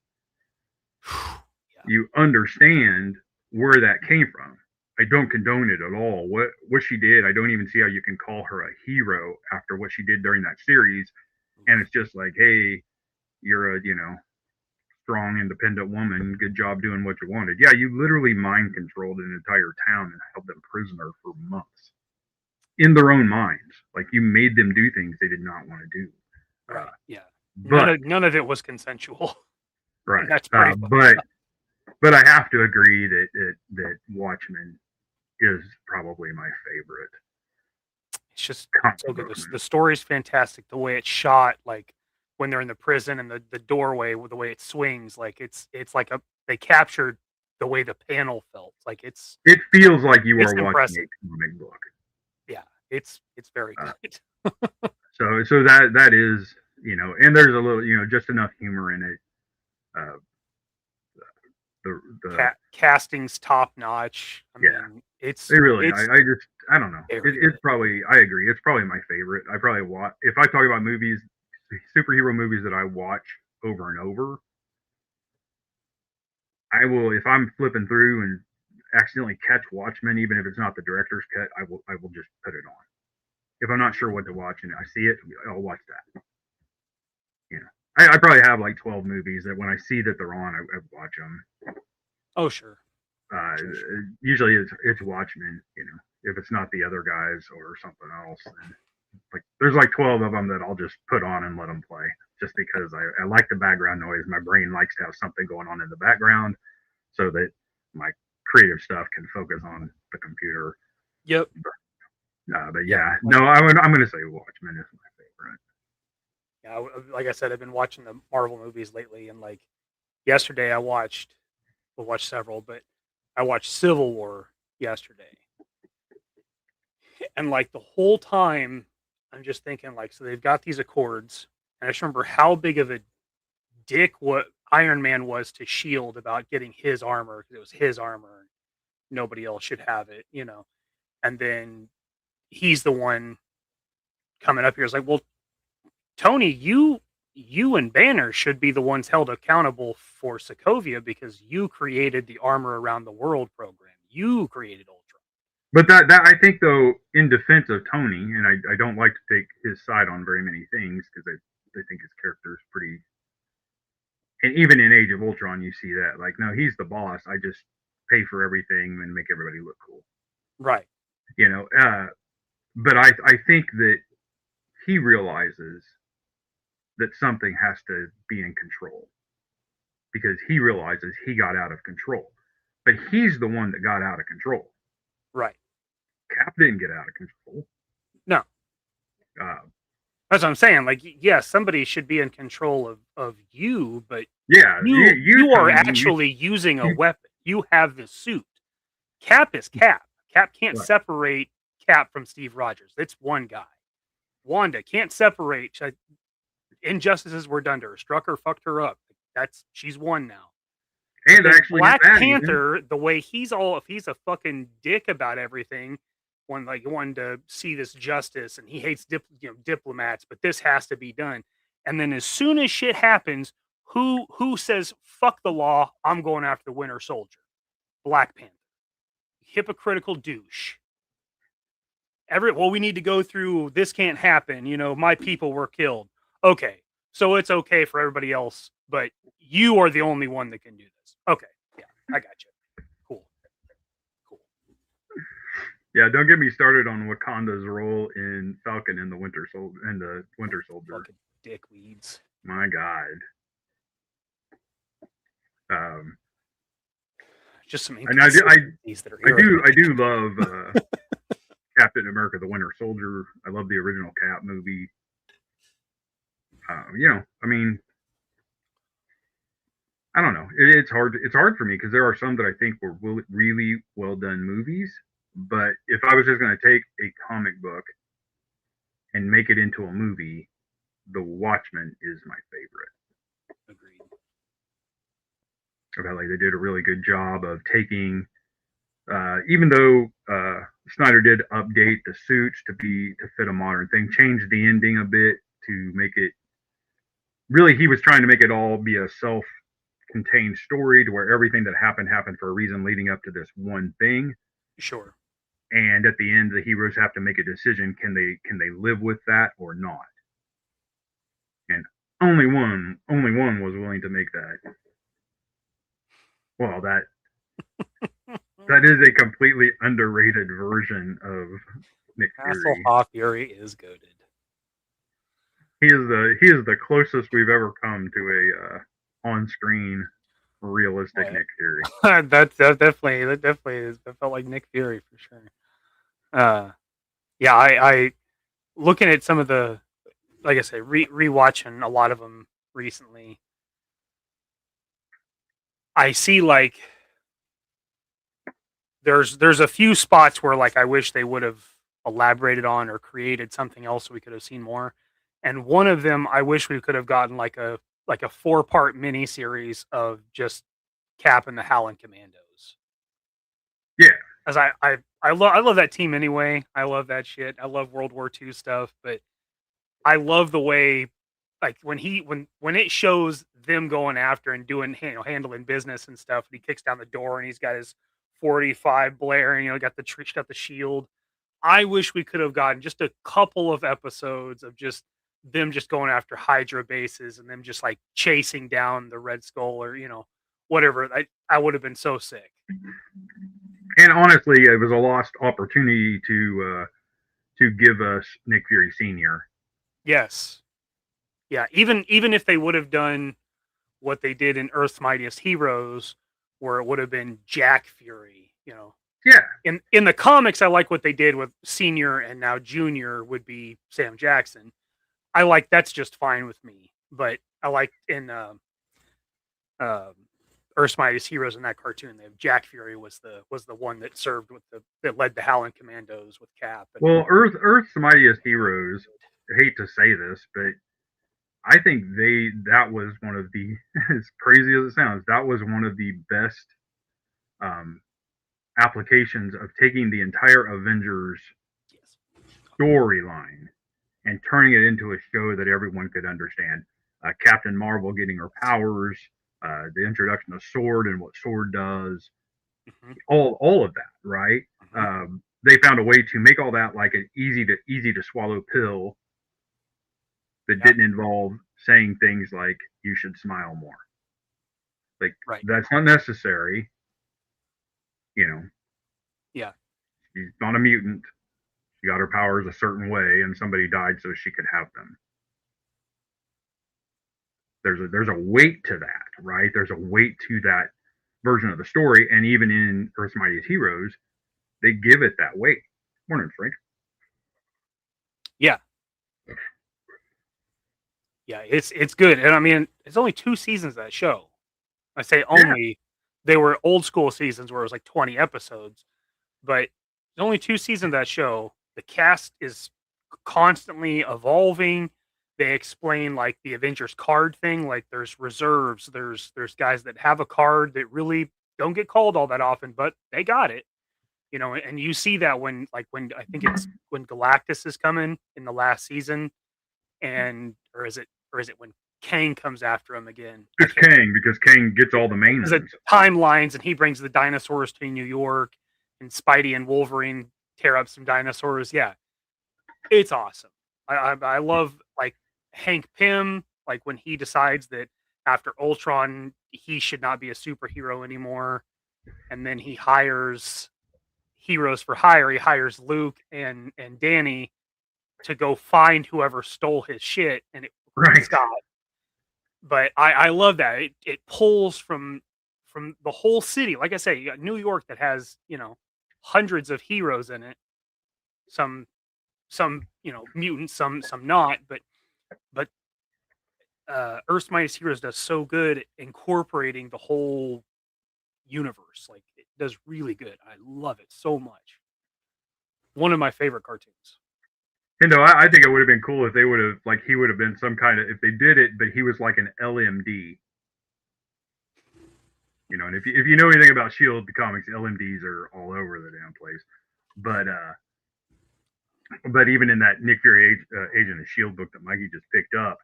Yeah. you understand where that came from. I don't condone it at all. What she did, I don't even see how you can call her a hero after what she did during that series. And it's just like, hey, you're a strong, independent woman. Good job doing what you wanted. Yeah, you literally mind controlled an entire town and held them prisoner for months in their own minds. Like you made them do things they did not want to do. Right. Yeah. But None of it was consensual. right, That's pretty but I have to agree that Watchmen is probably my favorite. It's just so good. The story's fantastic. The way it's shot, like when they're in the prison and the doorway, the way it swings, like it's like they captured the way the panel felt. Like it feels like you are impressive. watching a comic book. Yeah, it's very good. So that is, and there's a little, just enough humor in it. The casting's top notch. I mean, it's really. I don't know. It's probably, I agree. It's probably my favorite. I probably watch, if I talk about movies, superhero movies that I watch over and over. I will, if I'm flipping through and accidentally catch Watchmen, even if it's not the director's cut, I will just put it on. If I'm not sure what to watch and I see it, I'll watch that. I probably have like 12 movies that when I see that they're on, I watch them. Oh, sure. Usually it's Watchmen, if it's not the other guys or something else. Then, like there's like 12 of them that I'll just put on and let them play just because I like the background noise. My brain likes to have something going on in the background so that my creative stuff can focus on the computer. Yep. But yeah, no, I'm going to say Watchmen is my favorite. Yeah, like I said, I've been watching the Marvel movies lately, and like yesterday I watched several, but I watched Civil War yesterday. And like the whole time I'm just thinking, like, so they've got these Accords, and I just remember how big of a dick what Iron Man was to Shield about getting his armor because it was his armor and nobody else should have it, you know. And then he's the one coming up here. It's like, well, Tony, you and Banner should be the ones held accountable for Sokovia because you created the Armor Around the World program. You created Ultron. But that I think though, in defense of Tony, and I don't like to take his side on very many things because I think his character is pretty. And even in Age of Ultron, you see that like, no, he's the boss. I just pay for everything and make everybody look cool. Right. You know, but I think that he realizes that something has to be in control because he realizes he got out of control. But he's the one that got out of control. Right. Cap didn't get out of control. No. That's what I'm saying. Like, yeah, somebody should be in control of you, but yeah, you are actually using a weapon. You have this suit. Cap is Cap. Cap can't separate Cap from Steve Rogers. It's one guy. Wanda can't separate. Injustices were done to her. Struck her, fucked her up. She's one now. And actually, Black Panther, the way if he's a fucking dick about everything, wanted to see this justice, and he hates diplomats, but this has to be done. And then as soon as shit happens, who says fuck the law? I'm going after the Winter Soldier. Black Panther, hypocritical douche. We need to go through. This can't happen. My people were killed. Okay, so it's okay for everybody else, but you are the only one that can do this. Okay, yeah, I got you. Cool. Yeah, don't get me started on Wakanda's role in Falcon and the Winter Soldier. Fucking dickweeds. My God. Just some. And I do love Captain America: The Winter Soldier. I love the original Cap movie. I mean, I don't know. It's hard. It's hard for me because there are some that I think were really well done movies. But if I was just going to take a comic book and make it into a movie, The Watchmen is my favorite. Agreed. I felt like they did a really good job of taking, even though Snyder did update the suits to fit a modern thing, changed the ending a bit to make it. Really, he was trying to make it all be a self-contained story to where everything that happened for a reason leading up to this one thing. Sure. And at the end, the heroes have to make a decision: can they live with that or not? And only one was willing to make that. Well, that is a completely underrated version of Nick Fury. Hasselhoff Fury is goated. He is the closest we've ever come to a on-screen realistic Nick Fury. that definitely is. That felt like Nick Fury for sure. Yeah, I looking at some of the, like I say, rewatching a lot of them recently. I see like there's a few spots where like I wish they would have elaborated on or created something else so we could have seen more. And one of them, I wish we could have gotten like a 4-part mini series of just Cap and the Howling Commandos. Yeah, as I love that team anyway. I love that shit. I love World War II stuff, but I love the way like when it shows them going after and doing handling business and stuff. And he kicks down the door and he's got his 45 blaring. Got the shield. I wish we could have gotten just a couple of episodes of just them just going after Hydra bases and them just like chasing down the Red Skull or whatever. I would have been so sick. And honestly, it was a lost opportunity to give us Nick Fury Sr. Yes. Yeah, even if they would have done what they did in Earth's Mightiest Heroes, where it would have been Jack Fury, Yeah. In the comics, I like what they did with Senior and now Junior would be Sam Jackson. I like that's just fine with me. But I like in Earth's Mightiest Heroes in that cartoon. They have Jack Fury was the one that served with that led the Howling Commandos with Cap. And, well, Earth's Mightiest Heroes. I hate to say this, but I think that was one of the, as crazy as it sounds, that was one of the best applications of taking the entire Avengers storyline and turning it into a show that everyone could understand. Captain Marvel getting her powers, the introduction of Sword and what Sword does, all of that, right? They found a way to make all that like an easy to swallow pill that didn't involve saying things like you should smile more. Like that's not necessary. You know. Yeah. She's not a mutant. She got her powers a certain way, and somebody died so she could have them. There's a weight to that, right? There's a weight to that version of the story, and even in Earth's Mightiest Heroes, they give it that weight. Morning, Frank. Yeah. Yeah, it's good. And I mean, it's only 2 seasons of that show. I say only. They were old school seasons where it was like 20 episodes. But there's only 2 seasons of that show. The cast is constantly evolving. They explain like the Avengers card thing. Like there's reserves. There's guys that have a card that really don't get called all that often, but they got it. You know, and you see that when I think it's when Galactus is coming in the last season, and or is it when Kang comes after him again? It's Kang, because Kang gets all the main ones. Timelines, and he brings the dinosaurs to New York, and Spidey and Wolverine tear up some dinosaurs. Yeah, it's awesome. I love like Hank Pym, like when he decides that after Ultron he should not be a superhero anymore, and then he hires Heroes for Hire. He hires Luke and Danny to go find whoever stole his shit, and it Scott. But I love that it pulls from the whole city. Like I say, you got New York that has, you know, hundreds of heroes in it. Some you know, mutants, some not. But Earth's Mightiest Heroes does so good at incorporating the whole universe. Like it does really good. I love it so much. One of my favorite cartoons. You know, I think it would have been cool if they would have, like, he would have been some kind of, if they did it, but he was like an LMD. You know, and if you know anything about Shield, the comics, LMDs are all over the damn place. But even in that Nick Fury Agent of Shield book that Mikey just picked up,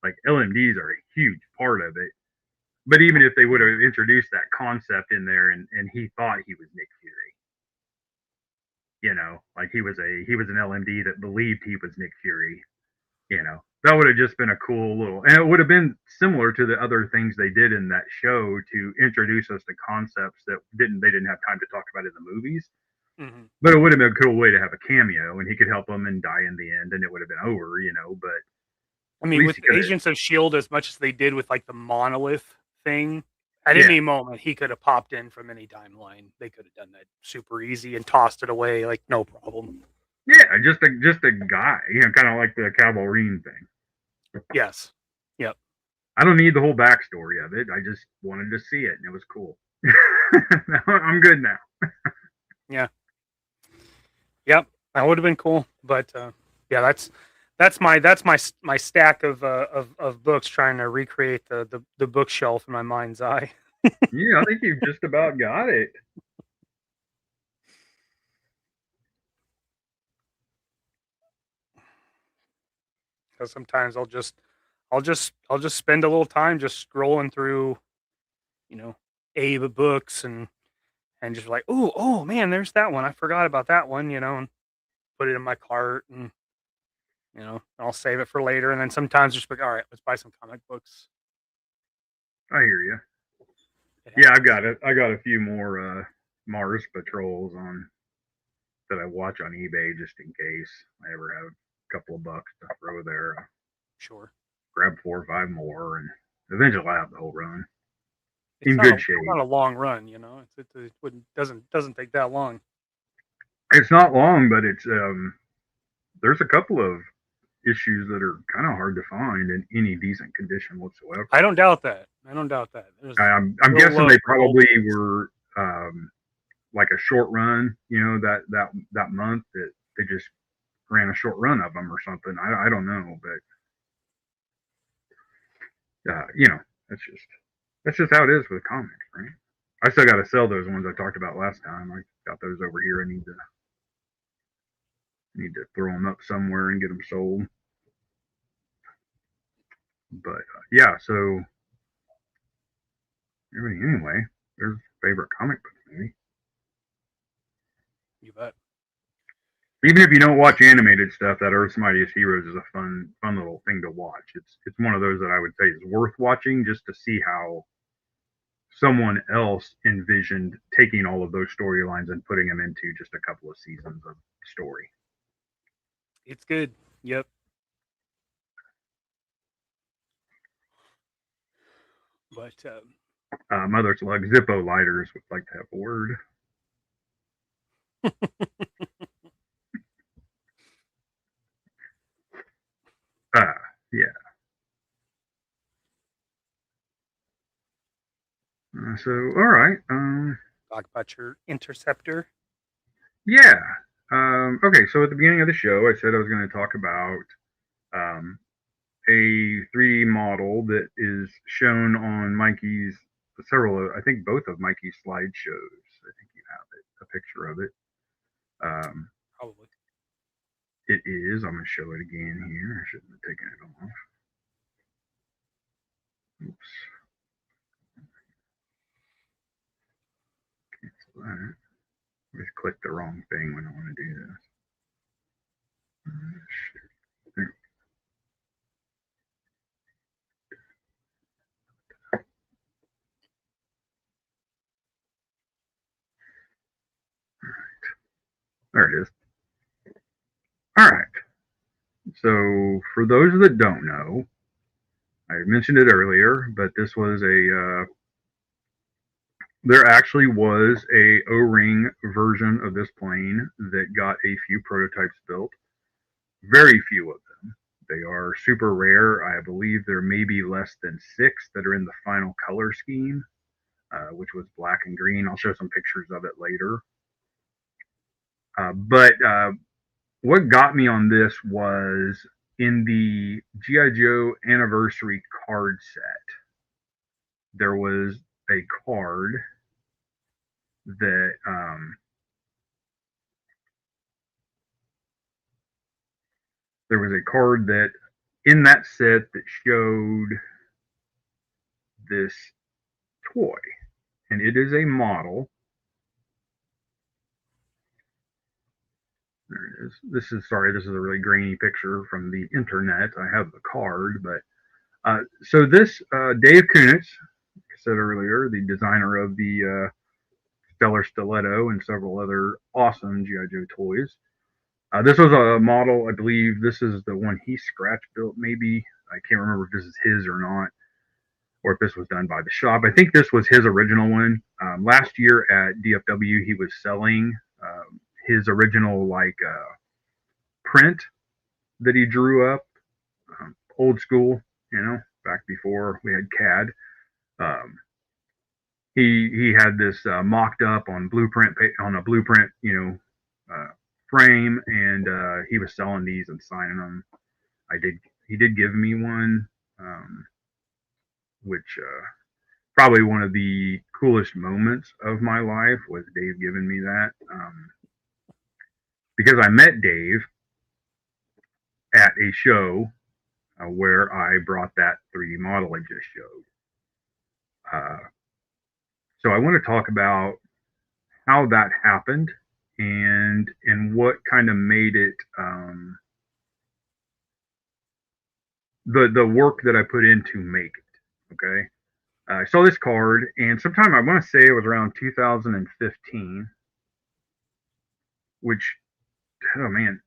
like LMDs are a huge part of it. But even if they would have introduced that concept in there, and he thought he was Nick Fury, you know, like he was an LMD that believed he was Nick Fury, you know, that would have just been a cool little, and it would have been similar to the other things they did in that show to introduce us to concepts that they didn't have time to talk about in the movies. Mm-hmm. But it would have been a cool way to have a cameo, and he could help them and die in the end, and it would have been over, you know. But I mean, with Agents of Shield, as much as they did with like the Monolith thing, at any moment he could have popped in from any timeline. They could have done that super easy and tossed it away like no problem. Yeah, just a guy, you know, kind of like the Calvarian thing. Yes. Yep. I don't need the whole backstory of it. I just wanted to see it, and it was cool. I'm good now. Yeah. Yep. That would have been cool, but yeah, that's my stack of books trying to recreate the bookshelf in my mind's eye. Yeah, I think you've just about got it. Because sometimes I'll just spend a little time just scrolling through, you know, Abe books and just like, oh man, there's that one. I forgot about that one, you know, and put it in my cart, and you know, I'll save it for later. And then sometimes just like, all right, let's buy some comic books. I hear you. Yeah, I got a few more Mars patrols on that I watch on eBay just in case I ever have a couple of bucks to throw there. Sure. Grab 4 or 5 more, and eventually I'll have the whole run. It's in good shape. It's not a long run, you know. It doesn't take that long. It's not long, but it's there's a couple of issues that are kind of hard to find in any decent condition whatsoever. I don't doubt that. I'm guessing they probably were like a short run, that month that they just ran a short run of them or something. I don't know, but that's just how it is with comics, right? I still got to sell those ones I talked about last time. I got those over here. I need to throw them up somewhere and get them sold. But yeah, so anyway, there's favorite comic book movie. You bet. Even if you don't watch animated stuff, that Earth's Mightiest Heroes is a fun little thing to watch. It's one of those that I would say is worth watching just to see how someone else envisioned taking all of those storylines and putting them into just a couple of seasons of story. It's good. Yep. But Mother Slug Zippo Lighters would like to have a word. Yeah. So, all right. Talk about your interceptor. Yeah. Okay. So at the beginning of the show, I said I was going to talk about a 3D model that is shown on Mikey's I think both of Mikey's slideshows. I think you have a picture of it. Probably. It is. I'm going to show it again here. I shouldn't have taken it off. Oops. Cancel that. I just clicked the wrong thing when I want to do this. There. There it is. All right. So for those that don't know, I mentioned it earlier, but this was there actually was a O-ring version of this plane that got a few prototypes built. Very few of them. They are super rare. I believe there may be less than 6 that are in the final color scheme, which was black and green. I'll show some pictures of it later. But what got me on this was in the G.I. Joe anniversary card set, there was a card that in that set that showed this toy, and it is a model. There it is. This is a really grainy picture from the internet. I have the card, but so this Dave Kunitz, like I said earlier, the designer of the Stellar Stiletto and several other awesome G.I. Joe toys. This was a model, I believe this is the one he scratch built, maybe. I can't remember if this is his or not, or if this was done by the shop. I think this was his original one. Last year at DFW, he was selling his original print that he drew up, old school, back before we had CAD. He had this mocked up on a blueprint, frame, and he was selling these and signing them. He did give me one, which probably one of the coolest moments of my life was Dave giving me that, because I met Dave at a show where I brought that 3D model I just showed. So I want to talk about how that happened and what kind of made it the work that I put in to make it. Okay. I saw this card, and sometime I want to say it was around 2015, which, oh man,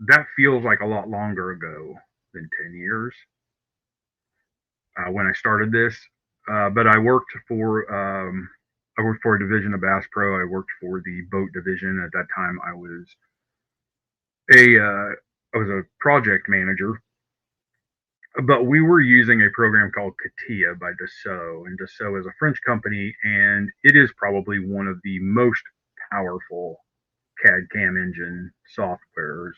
that feels like a lot longer ago than 10 years when I started this. But I worked for a division of Bass Pro. I worked for the boat division. At that time, I was a project manager, but we were using a program called CATIA by Dassault, and Dassault is a French company, and it is probably one of the most powerful CAD CAM engine softwares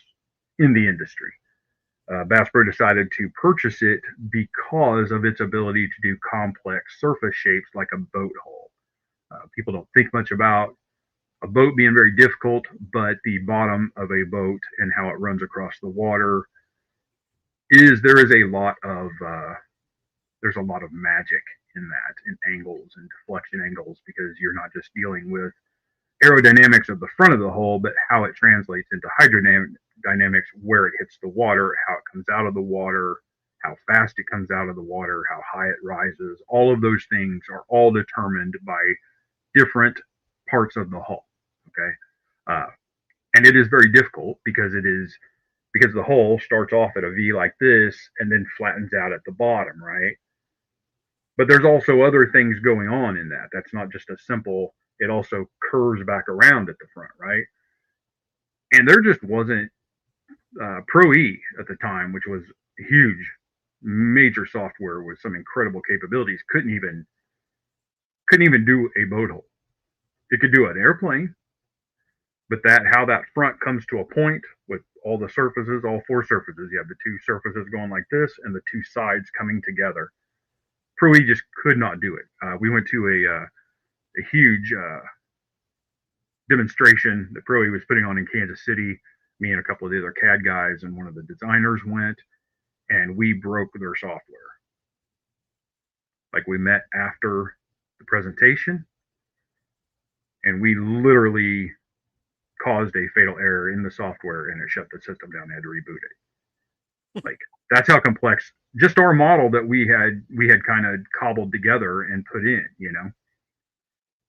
in the industry. Bass Pro decided to purchase it because of its ability to do complex surface shapes like a boat hull. People don't think much about a boat being very difficult, but the bottom of a boat and how it runs across the water there is a lot of there's a lot of magic in that, in angles and deflection angles, because you're not just dealing with aerodynamics of the front of the hull, but how it translates into hydrodynamics, where it hits the water, how it comes out of the water, how fast it comes out of the water, how high it rises. All of those things are all determined by different parts of the hull. Okay, uh, and it is very difficult because the hull starts off at a V like this and then flattens out at the bottom, right? But there's also other things going on in that. That's not just a simple, it also curves back around at the front, right? And there just wasn't Pro E at the time, which was huge, major software with some incredible capabilities, couldn't even do a boat hull. It could do an airplane, but how that front comes to a point with all the surfaces, all four surfaces. You have the two surfaces going like this and the two sides coming together. Pro E just could not do it. We went to a huge demonstration that Pro E was putting on in Kansas City. Me and a couple of the other CAD guys and one of the designers went, and we broke their software. Like, we met after the presentation, and we literally caused a fatal error in the software, and it shut the system down. They had to reboot it. Like, that's how complex just our model that we had kind of cobbled together and put in.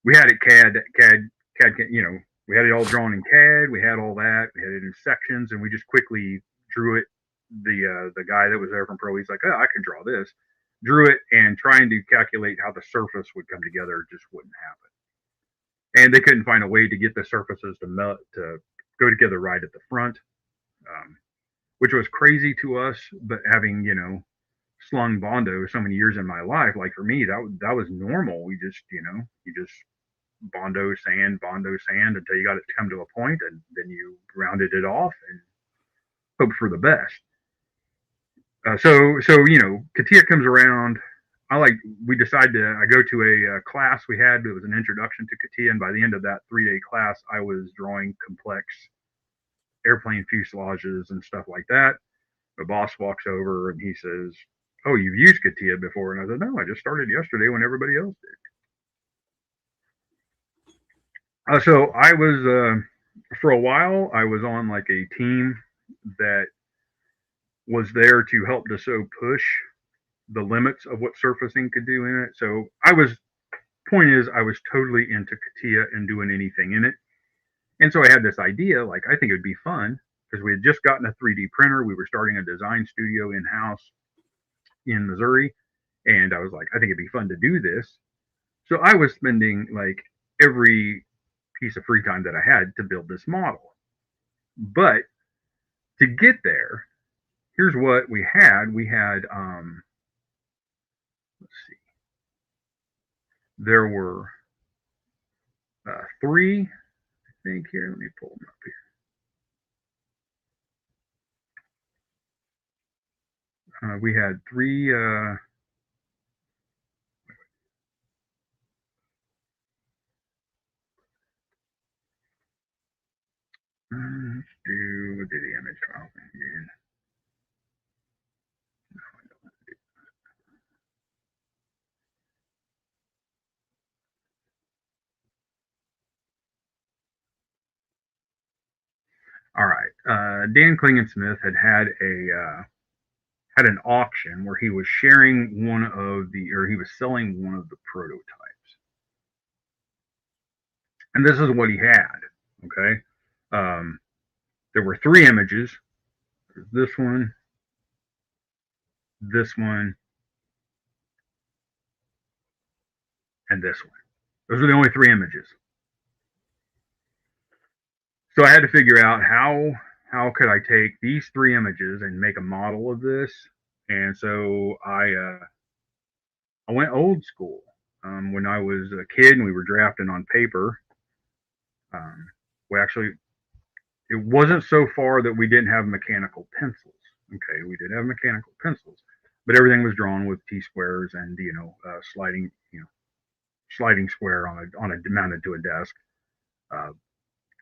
We had it CAD, we had it all drawn in CAD. We had all that. We had it in sections, and we just quickly drew it. The guy that was there from Pro, he's like, "Oh, I can draw this." Drew it, and trying to calculate how the surface would come together just wouldn't happen. And they couldn't find a way to get the surfaces to go together right at the front, which was crazy to us. But having slung Bondo so many years in my life, like, for me, that was normal. We just you just Bondo sand until you got it to come to a point, and then you rounded it off and hoped for the best. So Katia comes around. We decided I go to a class we had. It was an introduction to Katia, and by the end of that 3-day class, I was drawing complex airplane fuselages and stuff like that. The boss walks over and he says, "Oh, you've used Katia before?" And I said, "No, I just started yesterday when everybody else did." So I was, for a while, I was on like a team that was there to help Dassault push the limits of what surfacing could do in it. So point is, I was totally into Katia and doing anything in it. And so I had this idea, like, I think it'd be fun, because we had just gotten a 3D printer. We were starting a design studio in-house in Missouri. And I was like, I think it'd be fun to do this. So I was spending like every piece of free time that I had to build this model. But to get there, here's what we had. We had, let's see, there were 3, I think, here. Let me pull them up here. We had 3. Let's do the image file again. All right. Dan Klingensmith had an auction where he was sharing he was selling one of the prototypes. And this is what he had. Okay. There were 3 images. There's this one, and this one. Those are the only 3 images. So I had to figure out how how could I take these 3 images and make a model of this? And so I went old school. When I was a kid and we were drafting on paper, um, we actually, it wasn't so far that we didn't have mechanical pencils. Okay, we did have mechanical pencils, but everything was drawn with T squares and sliding square on a mounted to a desk, uh,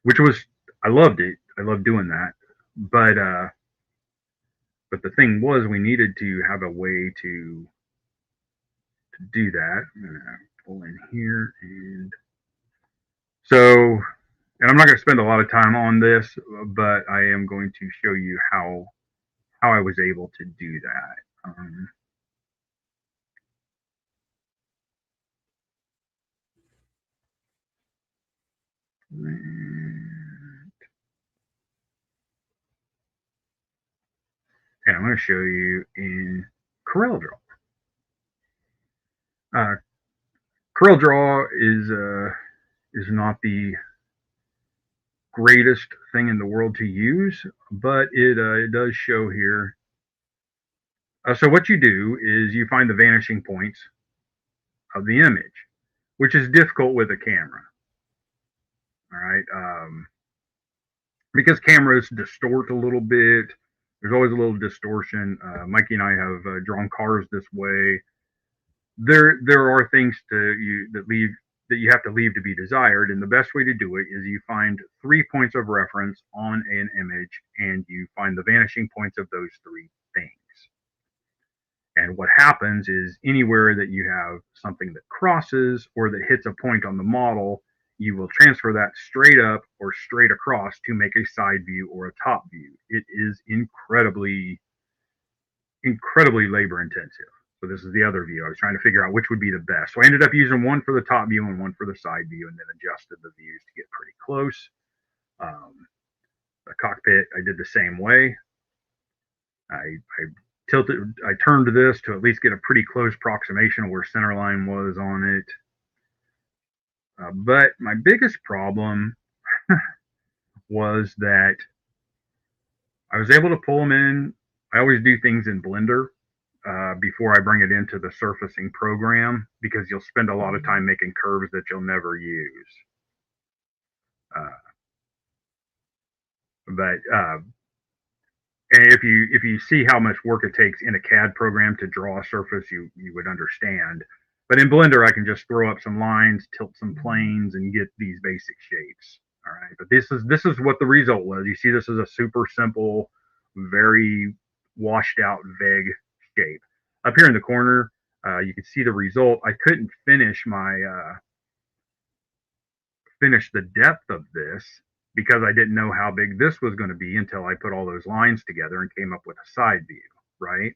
which was, I loved it. I loved doing that, but the thing was we needed to have a way to do that. I'm gonna pull in here, and so, and I'm not going to spend a lot of time on this, but I am going to show you how I was able to do that. And I'm going to show you in CorelDRAW. Uh, CorelDRAW is not the greatest thing in the world to use, but it does show here. So what you do is you find the vanishing points of the image, which is difficult with a camera. All right, because cameras distort a little bit. There's always a little distortion. Mikey and I have drawn cars this way. There are things that you have to leave to be desired, and the best way to do it is you find 3 points of reference on an image, and you find the vanishing points of those 3 things. And what happens is anywhere that you have something that crosses or that hits a point on the model, you will transfer that straight up or straight across to make a side view or a top view. It is incredibly labor intensive. So this is the other view. I was trying to figure out which would be the best. So I ended up using one for the top view and one for the side view, and then adjusted the views to get pretty close. The cockpit, I did the same way. I turned this to at least get a pretty close approximation of where center line was on it. But my biggest problem was that I was able to pull them in. I always do things in Blender before I bring it into the surfacing program, because you'll spend a lot of time making curves that you'll never use. But and if you see how much work it takes in a CAD program to draw a surface, you would understand. But in Blender, I can just throw up some lines, tilt some planes, and get these basic shapes. All right, but this is what the result was. You see, this is a super simple, very washed out, vague shape. Up here in the corner, you can see the result. I couldn't finish the depth of this because I didn't know how big this was going to be until I put all those lines together and came up with a side view, right?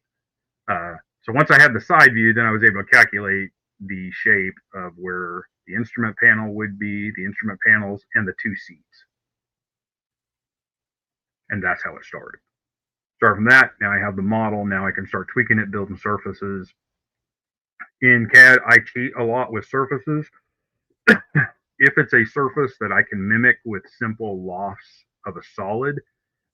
So once I had the side view, then I was able to calculate the shape of where the instrument panel would be, the instrument panels, and the 2 seats. And that's how it started. Start from that, now I have the model, now I can start tweaking it, building surfaces. In CAD, I cheat a lot with surfaces. If it's a surface that I can mimic with simple lofts of a solid,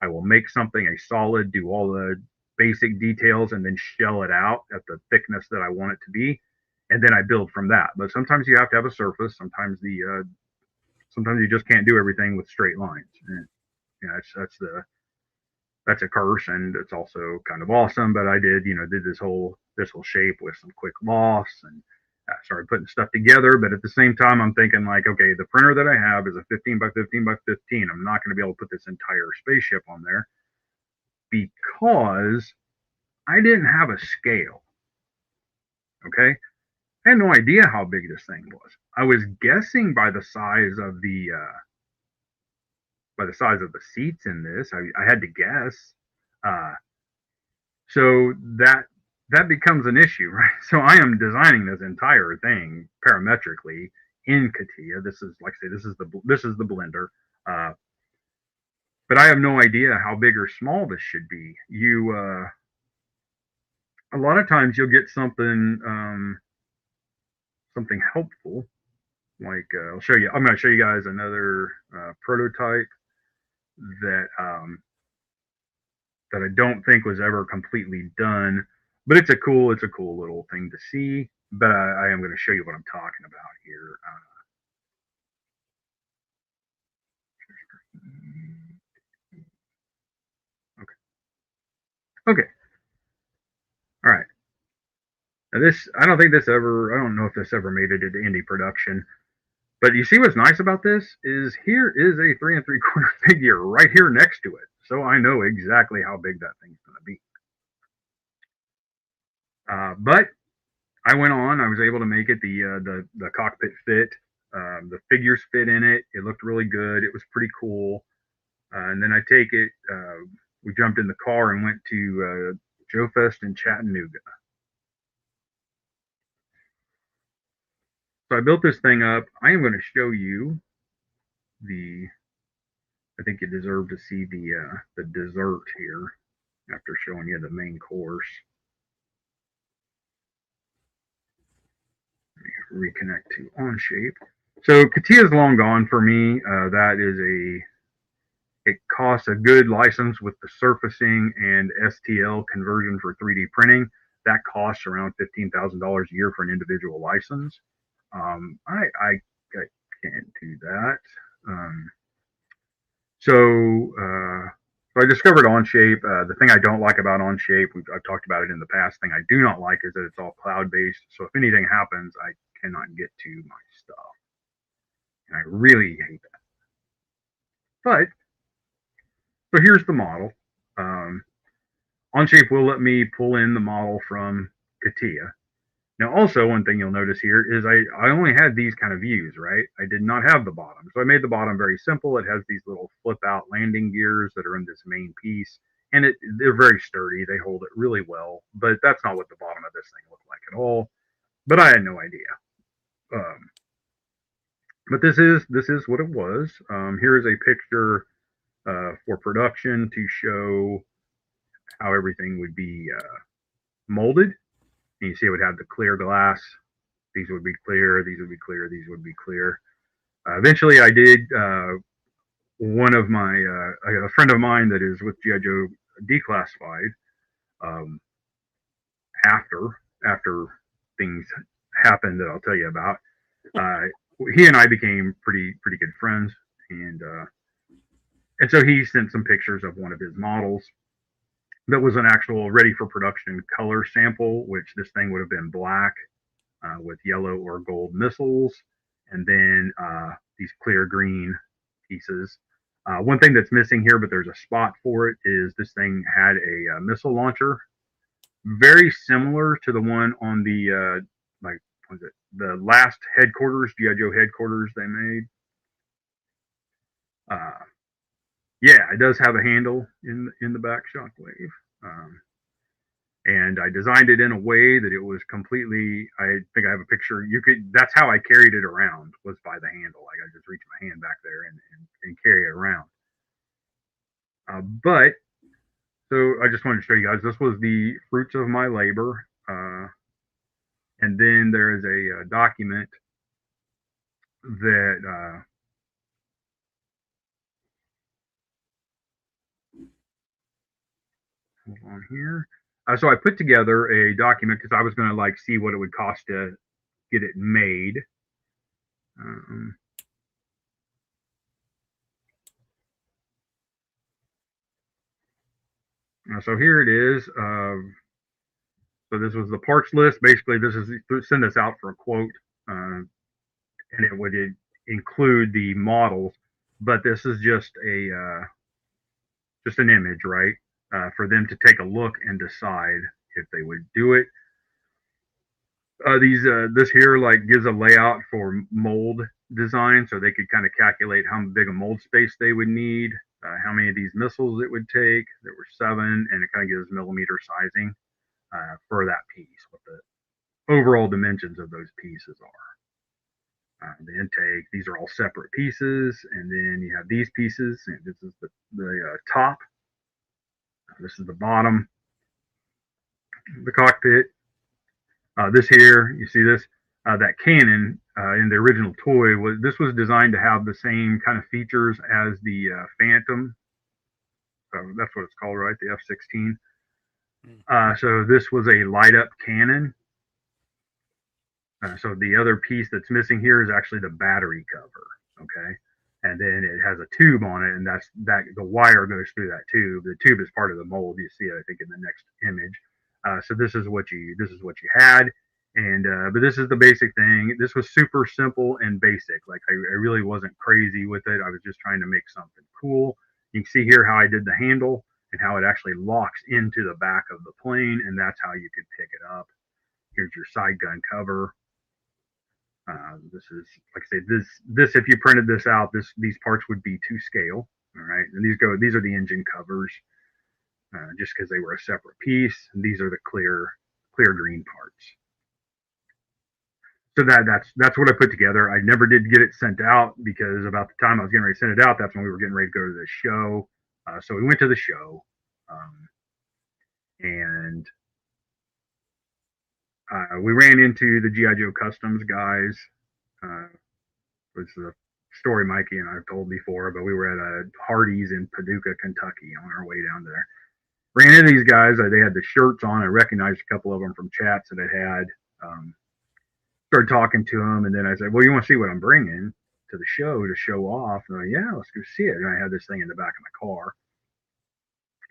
I will make something a solid, do all the basic details, and then shell it out at the thickness that I want it to be, and then I build from that. But sometimes you have to have a surface. Sometimes you just can't do everything with straight lines. And, that's a curse, and it's also kind of awesome. But I did this whole shape with some quick lofts, and I started putting stuff together. But at the same time, I'm thinking like, okay, the printer that I have is a 15 by 15 by 15. I'm not going to be able to put this entire spaceship on there because I didn't have a scale. Okay, I had no idea how big this thing was. I was guessing by the size of the seats in this. I had to guess. Uh, so that becomes an issue, right? So I am designing this entire thing parametrically in CATIA. This is, like I say, this is the Blender. But I have no idea how big or small this should be. A lot of times you'll get something helpful. Like I'll show you. I'm going to show you guys another prototype that that I don't think was ever completely done. But it's a cool little thing to see. But I am going to show you what I'm talking about here. Okay. All right. Now this, I don't know if this ever made it into indie production. But you see what's nice about this is here is a 3 3/4 figure right here next to it. So I know exactly how big that thing's going to be. But I went on. I was able to make it the cockpit fit. The figures fit in it. It looked really good. It was pretty cool. And then I take it. We jumped in the car and went to Joe Fest in Chattanooga. So I built this thing up. I am going to show you the. I think you deserve to see the dessert here after showing you the main course. Reconnect to Onshape. So CATIA is long gone for me. That is it costs a good license with the surfacing and STL conversion for 3D printing. That costs around $15,000 a year for an individual license. I can't do that. So I discovered Onshape. The thing I don't like about Onshape, I've talked about it in the past. Thing I do not like is that it's all cloud based. So if anything happens, I cannot get to my stuff, and I really hate that. But so here's the model. Onshape will let me pull in the model from CATIA. Now, also one thing you'll notice here is I only had these kind of views, right? I did not have the bottom. So I made the bottom very simple. It has these little flip out landing gears that are in this main piece, and they're very sturdy. They hold it really well, but that's not what the bottom of this thing looked like at all. But I had no idea. But this is what it was. Here is a picture for production to show how everything would be molded. And you see it would have the clear glass. These would be clear. These would be clear. These would be clear. Eventually, I did one of my a friend of mine that is with G.I. Joe Declassified. After things happened that I'll tell you about, he and I became pretty good friends, and so he sent some pictures of one of his models that was an actual ready for production color sample, which this thing would have been black with yellow or gold missiles, and then these clear green pieces. One thing that's missing here, but there's a spot for it, is this thing had a missile launcher, very similar to the one on the the last headquarters, G.I. Joe headquarters they made. Yeah, it does have a handle in the back shockwave. And I designed it in a way that it was completely, I think I have a picture. That's how I carried it around, was by the handle. Like I just reach my hand back there and carry it around. But so I just wanted to show you guys, this was the fruits of my labor. And then there is a document that hold on here. So I put together a document because I was going to see what it would cost to get it made. So here it is. So this was the parts list. Basically, this is send this out for a quote, and it would include the models. But this is just an image, right? For them to take a look and decide if they would do it. This here gives a layout for mold design, so they could kind of calculate how big a mold space they would need, how many of these missiles it would take. There were 7, and it kind of gives millimeter sizing for that piece, what the overall dimensions of those pieces are. The intake, these are all separate pieces, and then you have these pieces, and this is the top. This is the bottom, the cockpit. This here, you see this, that cannon in the original toy was designed to have the same kind of features as the Phantom That's what it's called, right? The F-16. Mm-hmm. So this was a light up cannon. So the other piece that's missing here is actually the battery cover. Okay. And then it has a tube on it, and that's that the wire goes through that tube. The tube is part of the mold. You see it, I think, in the next image. So this is what you had, and but this is the basic thing. This was super simple and basic. Like I really wasn't crazy with it. I was just trying to make something cool. You can see here how I did the handle and how it actually locks into the back of the plane, and that's how you could pick it up. Here's your side gun cover. This is, like I say, this if you printed this out, these parts would be to scale. All right, and these are the engine covers, just because they were a separate piece. And these are the clear green parts. So that's what I put together. I never did get it sent out because about the time I was getting ready to send it out, that's when we were getting ready to go to the show. So we went to the show, and we ran into the GI Joe Customs guys. Was the story Mikey and I've told before, but we were at a Hardee's in Paducah, Kentucky on our way down there. Ran into these guys. They had the shirts on. I recognized a couple of them from chats that I had. Started talking to them, and then I said, well, you want to see what I'm bringing to the show to show off? And they're like, yeah, let's go see it. And I had this thing in the back of my car.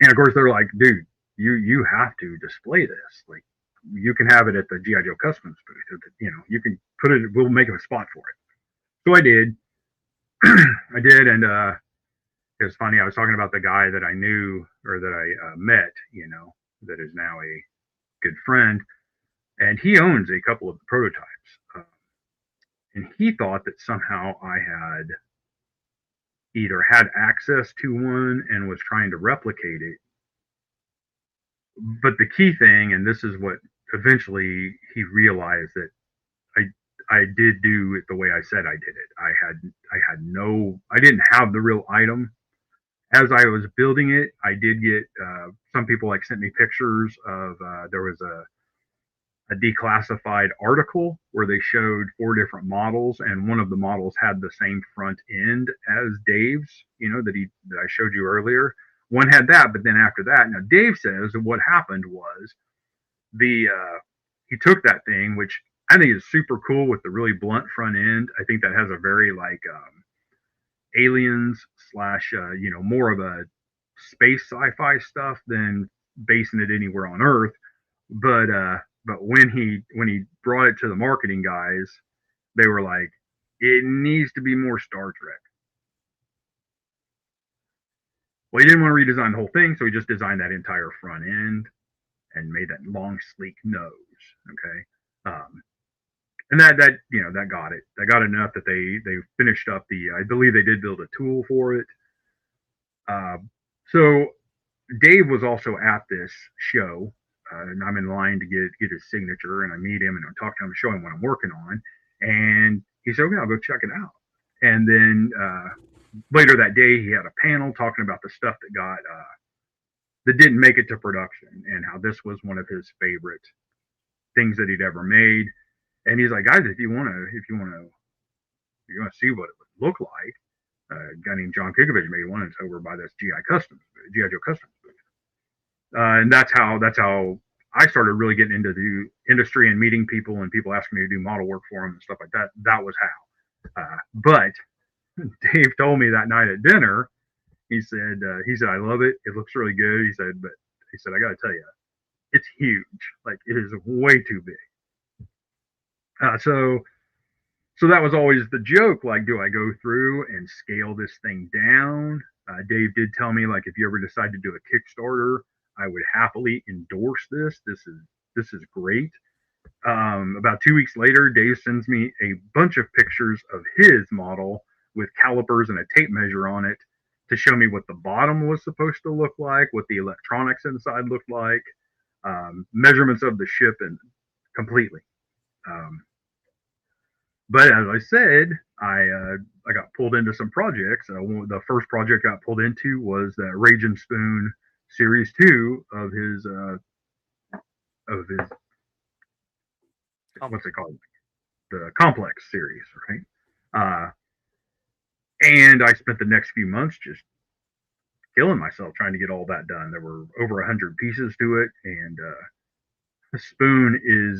And of course, they're like, dude, you have to display this. Like, you can have it at the GI Joe Customs booth. You can put it. We'll make a spot for it. So I did. I did, and it was funny. I was talking about the guy that I knew or that I met, that is now a good friend, and he owns a couple of the prototypes. And he thought that somehow I had either had access to one and was trying to replicate it. But the key thing, and this is what eventually he realized, that I did do it the way I said I did it. I didn't have the real item. As I was building it, I did get some people like sent me pictures of there was a declassified article where they showed 4 different models, and one of the models had the same front end as Dave's, that I showed you earlier. One had that, but then after that, now Dave says that what happened was he took that thing, which I think is super cool with the really blunt front end. I think that has a very like aliens slash more of a space sci-fi stuff than basing it anywhere on Earth. But when he brought it to the marketing guys, they were like, it needs to be more Star Trek. Well, he didn't want to redesign the whole thing, so he just designed that entire front end and made that long, sleek nose. Okay, and that got it. That got enough that they finished up I believe they did build a tool for it. So Dave was also at this show, and I'm in line to get his signature, and I meet him and I talk to him, show him what I'm working on, and he said, okay, I'll go check it out. And then later that day, he had a panel talking about the stuff that didn't make it to production, and how this was one of his favorite things that he'd ever made. And he's like, guys, if you want to see what it would look like, a guy named John Kikovich made one. It's over by this GI Joe Customs booth, and that's how I started really getting into the industry and meeting people, and people asking me to do model work for them and stuff like that. That was how. But Dave told me that night at dinner. He said, I love it. It looks really good. He said, I got to tell you, it's huge. Like, it is way too big. So that was always the joke. Like, do I go through and scale this thing down? Dave did tell me, like, if you ever decide to do a Kickstarter, I would happily endorse this. This is great. About 2 weeks later, Dave sends me a bunch of pictures of his model with calipers and a tape measure on it to show me what the bottom was supposed to look like, what the electronics inside looked like, measurements of the ship, and completely. But as I said, I got pulled into some projects. The first project I got pulled into was the Raging Spoon Series 2 of his what's it called? The Complex series, right? And I spent the next few months just killing myself trying to get all that done. There were over 100 pieces to it, and Spoon is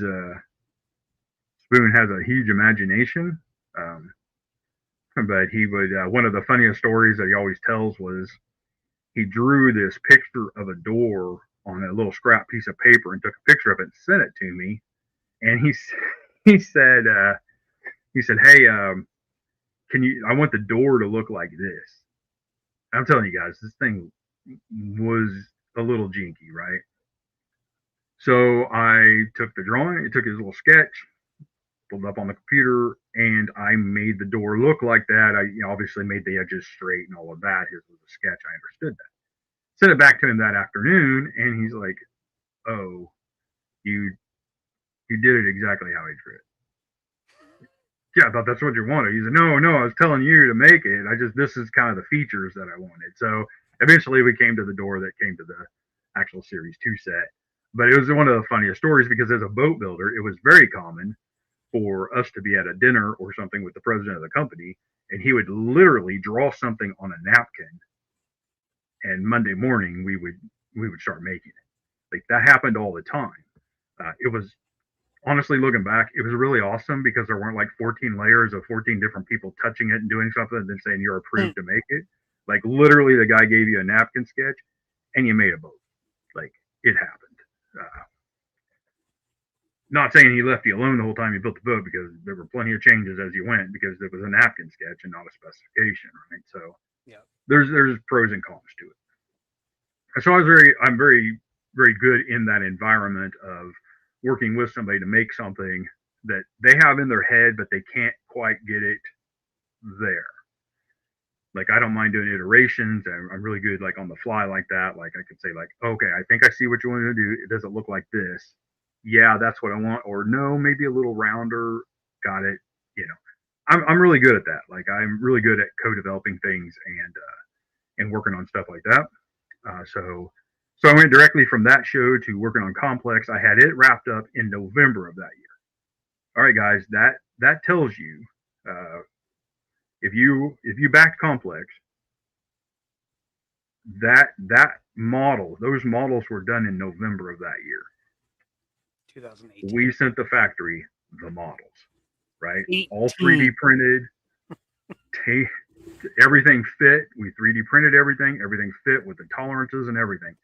Spoon has a huge imagination. Um, but he would one of the funniest stories that he always tells was he drew this picture of a door on a little scrap piece of paper and took a picture of it and sent it to me. And he said hey, can you? I want the door to look like this. I'm telling you guys, this thing was a little jinky, right? So I took the drawing, took his little sketch, pulled it up on the computer, and I made the door look like that. I obviously made the edges straight and all of that. His was a sketch. I understood that. Sent it back to him that afternoon, and he's like, "Oh, you you did it exactly how I drew it." Yeah, I thought that's what you wanted. He said, "No, no, I was telling you to make it. This is kind of the features that I wanted." So eventually, we came to the door that came to the actual Series 2 set. But it was one of the funniest stories because as a boat builder, it was very common for us to be at a dinner or something with the president of the company, and he would literally draw something on a napkin, and Monday morning we would start making it. Like that happened all the time. It was honestly looking back, it was really awesome because there weren't like 14 layers of 14 different people touching it and doing something and then saying you're approved to make it. Like literally, the guy gave you a napkin sketch, and you made a boat. Like it happened. Not saying he left you alone the whole time you built the boat because there were plenty of changes as you went because it was a napkin sketch and not a specification, right? So Yeah. there's pros and cons to it. So I'm very good in that environment of working with somebody to make something that they have in their head but they can't quite get it there. Like I don't mind doing iterations. I'm really good like on the fly like that. Like I could say like, okay, I think I see what you want to do. It doesn't look like this. Yeah, that's what I want. Or no, maybe a little rounder. Got it. You know, I'm really good at that. Like I'm really good at co-developing things and working on stuff like that. So I went directly from that show to working on Complex. I had it wrapped up in November of that year. All right, guys, that tells you uh, if you backed Complex, that model, those models were done in November of that year. 2018. We sent the factory the models, right? 18. All 3D printed. Everything fit. We 3D printed everything. Everything fit with the tolerances and everything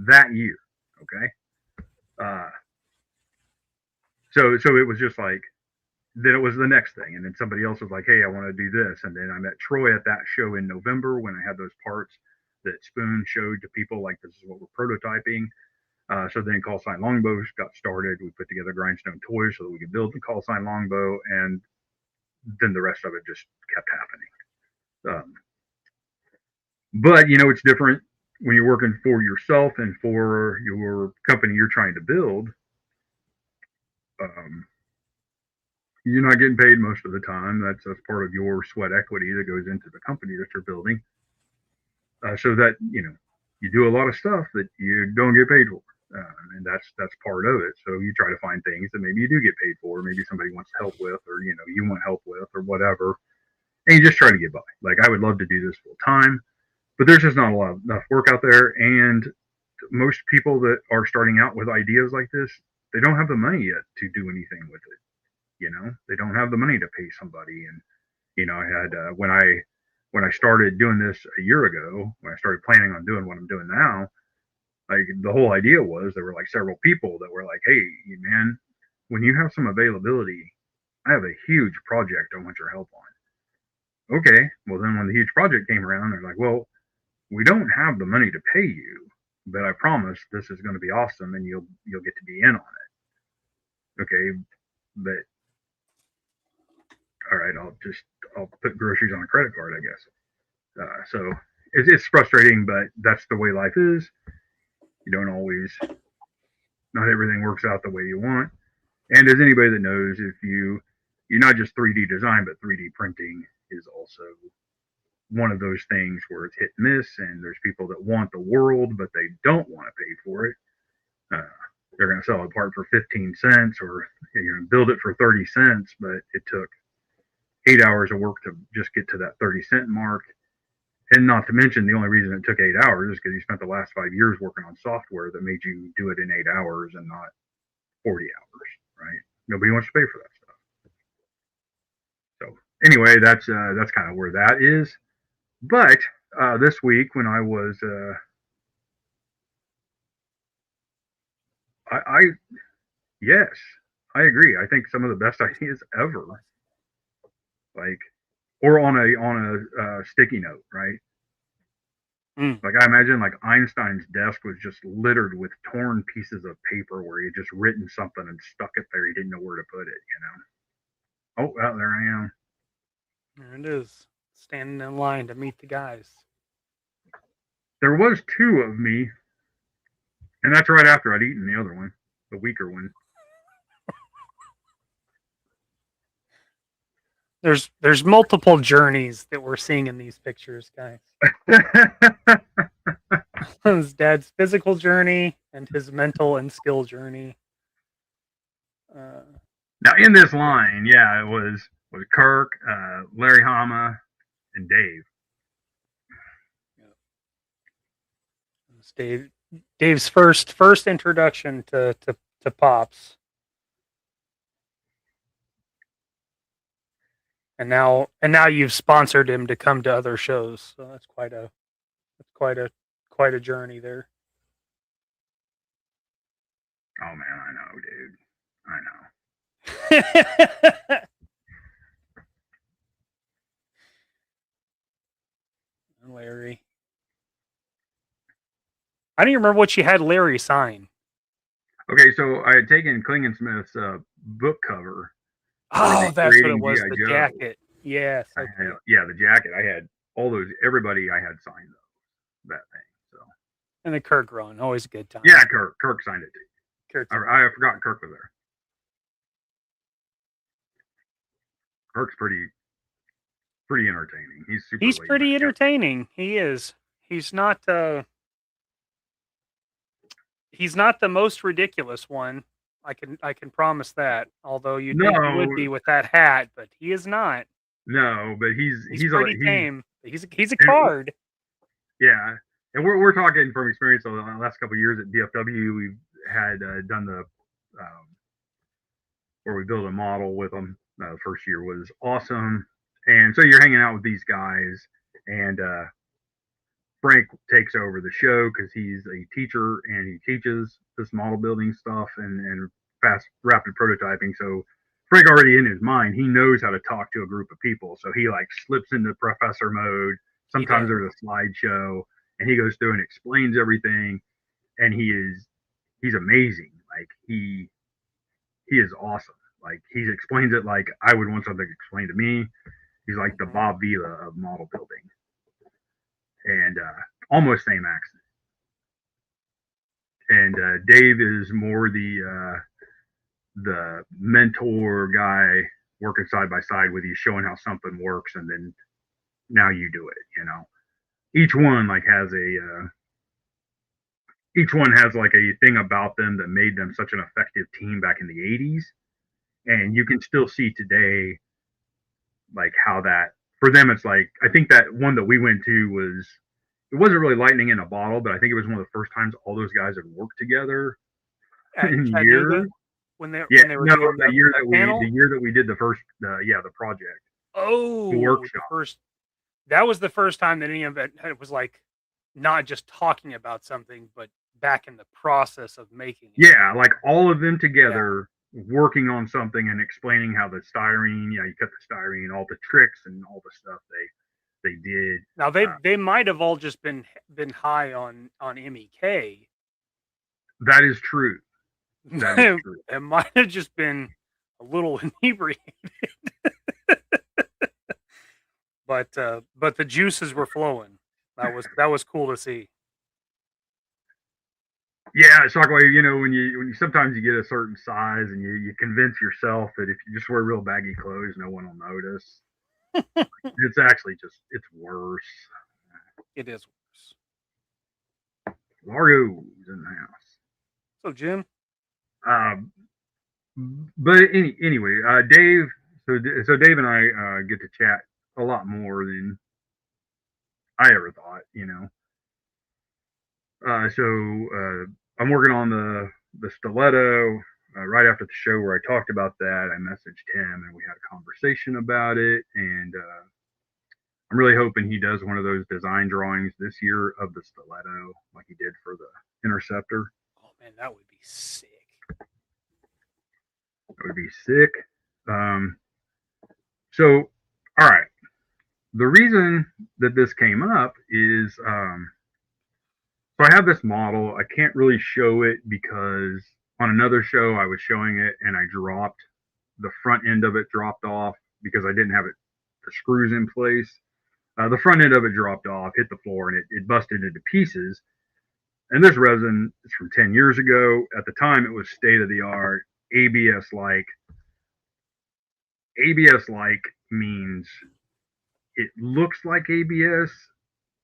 that year. Okay. Uh, so it was just like, then it was the next thing. And then somebody else was like, hey, I want to do this. And then I met Troy at that show in November when I had those parts that Spoon showed to people, like, this is what we're prototyping. So then Call Sign Longbow got started. We put together Grindstone Toys so that we could build the Call Sign Longbow. And then the rest of it just kept happening. But, it's different when you're working for yourself and for your company you're trying to build. You're not getting paid most of the time. That's part of your sweat equity that goes into the company that you're building. So that you do a lot of stuff that you don't get paid for, and that's part of it. So you try to find things that maybe you do get paid for, maybe somebody wants help with, or you want help with, or whatever, and you just try to get by. Like I would love to do this full time, but there's just not enough work out there, and most people that are starting out with ideas like this, they don't have the money yet to do anything with it. They don't have the money to pay somebody. And I had when I started doing this a year ago, when I started planning on doing what I'm doing now, like the whole idea was there were like several people that were like, hey man, when you have some availability, I have a huge project I want your help on. Okay, well then when the huge project came around, they're like, well, we don't have the money to pay you, but I promise this is going to be awesome and you'll get to be in on it. Okay, but all right, I'll put groceries on a credit card, I guess. So it's frustrating, but that's the way life is. You don't always, not everything works out the way you want. And as anybody that knows, if you're not just 3D design, but 3D printing is also one of those things where it's hit and miss. And there's people that want the world, but they don't want to pay for it. They're going to sell a part for 15 cents or build it for 30 cents, but it took 8 hours of work to just get to that 30-cent mark. And not to mention, the only reason it took 8 hours is because you spent the last 5 years working on software that made you do it in 8 hours and not 40 hours, right? Nobody wants to pay for that stuff. So anyway, that's kind of where that is. But this week, when I was, I yes, I agree. I think some of the best ideas ever, like, or on a sticky note, right? Like I imagine, like Einstein's desk was just littered with torn pieces of paper where he had just written something and stuck it there. He didn't know where to put it. Oh, well, there I am. There it is, standing in line to meet the guys. There was 2 of me, and that's right after I'd eaten the other one, the weaker one. There's multiple journeys that we're seeing in these pictures, guys. His dad's physical journey and his mental and skill journey. Now in this line, yeah, it was Kirk, Larry Hama, and Dave. It's Dave's first introduction to Pops. And now you've sponsored him to come to other shows, so that's quite a journey there. Oh man, I know, dude. I know. Larry. I don't even remember what you had Larry sign. Okay, so I had taken Klingensmith's book cover. Oh, that's what it was. The Joe. Jacket. Yes. Okay. The jacket. I had all those. Everybody I had signed that thing. So. And the Kirk run, always a good time. Yeah, Kirk signed it too. I forgot Kirk was there. Kirk's pretty entertaining. He's pretty entertaining. He is. He's not the most ridiculous one. I can promise that. Although you think he would be with that hat, but he is not. No, but he's pretty tame. He's a card. Yeah, and we're talking from experience. Over the last couple of years at DFW, we've had done the where we built a model with them. The first year was awesome, and so you're hanging out with these guys, and Frank takes over the show because he's a teacher and he teaches this model building stuff and fast rapid prototyping. So Frank already in his mind, he knows how to talk to a group of people. So he like slips into professor mode. Sometimes there's a slideshow and he goes through and explains everything. And he's amazing. Like he is awesome. Like he explains it like I would want something explained to me. He's like the Bob Vila of model building. And almost same accent. And Dave is more the mentor guy working side by side with you, showing how something works, and then now you do it. Each one has like a thing about them that made them such an effective team back in the 80s, and you can still see today like how that for them it's like I think that one that we went to it wasn't really lightning in a bottle, but I think it was one of the first times all those guys had worked together in years. When they were doing the year that we did the first the project. Oh, the workshop. That was the first time that any of it was like not just talking about something, but back in the process of making it. Yeah, like all of them together working on something and explaining how the styrene, you cut the styrene, all the tricks and all the stuff they did. Now they might have all just been high on MEK. That is true. That is true. It might have just been a little inebriated. But the juices were flowing. That was cool to see. Yeah, Shockwave, when you sometimes you get a certain size and you convince yourself that if you just wear real baggy clothes, no one will notice. It's actually it's worse. It is worse. Largo's in the house. So Jim. But anyway, Dave. So Dave and I get to chat a lot more than I ever thought, So I'm working on the stiletto. Right after the show where I talked about that, I messaged him and we had a conversation about it. And I'm really hoping he does one of those design drawings this year of the stiletto, like he did for the Interceptor. Oh man, that would be sick. That would be sick. Um, so, all right. The reason that this came up is so I have this model. I can't really show it because on another show I was showing it and I dropped the front end of it dropped off because I didn't have it the screws in place. The front end of it dropped off, hit the floor, and it busted into pieces. And this resin is from 10 years ago. At the time, it was state of the art, ABS like. ABS like means it looks like ABS,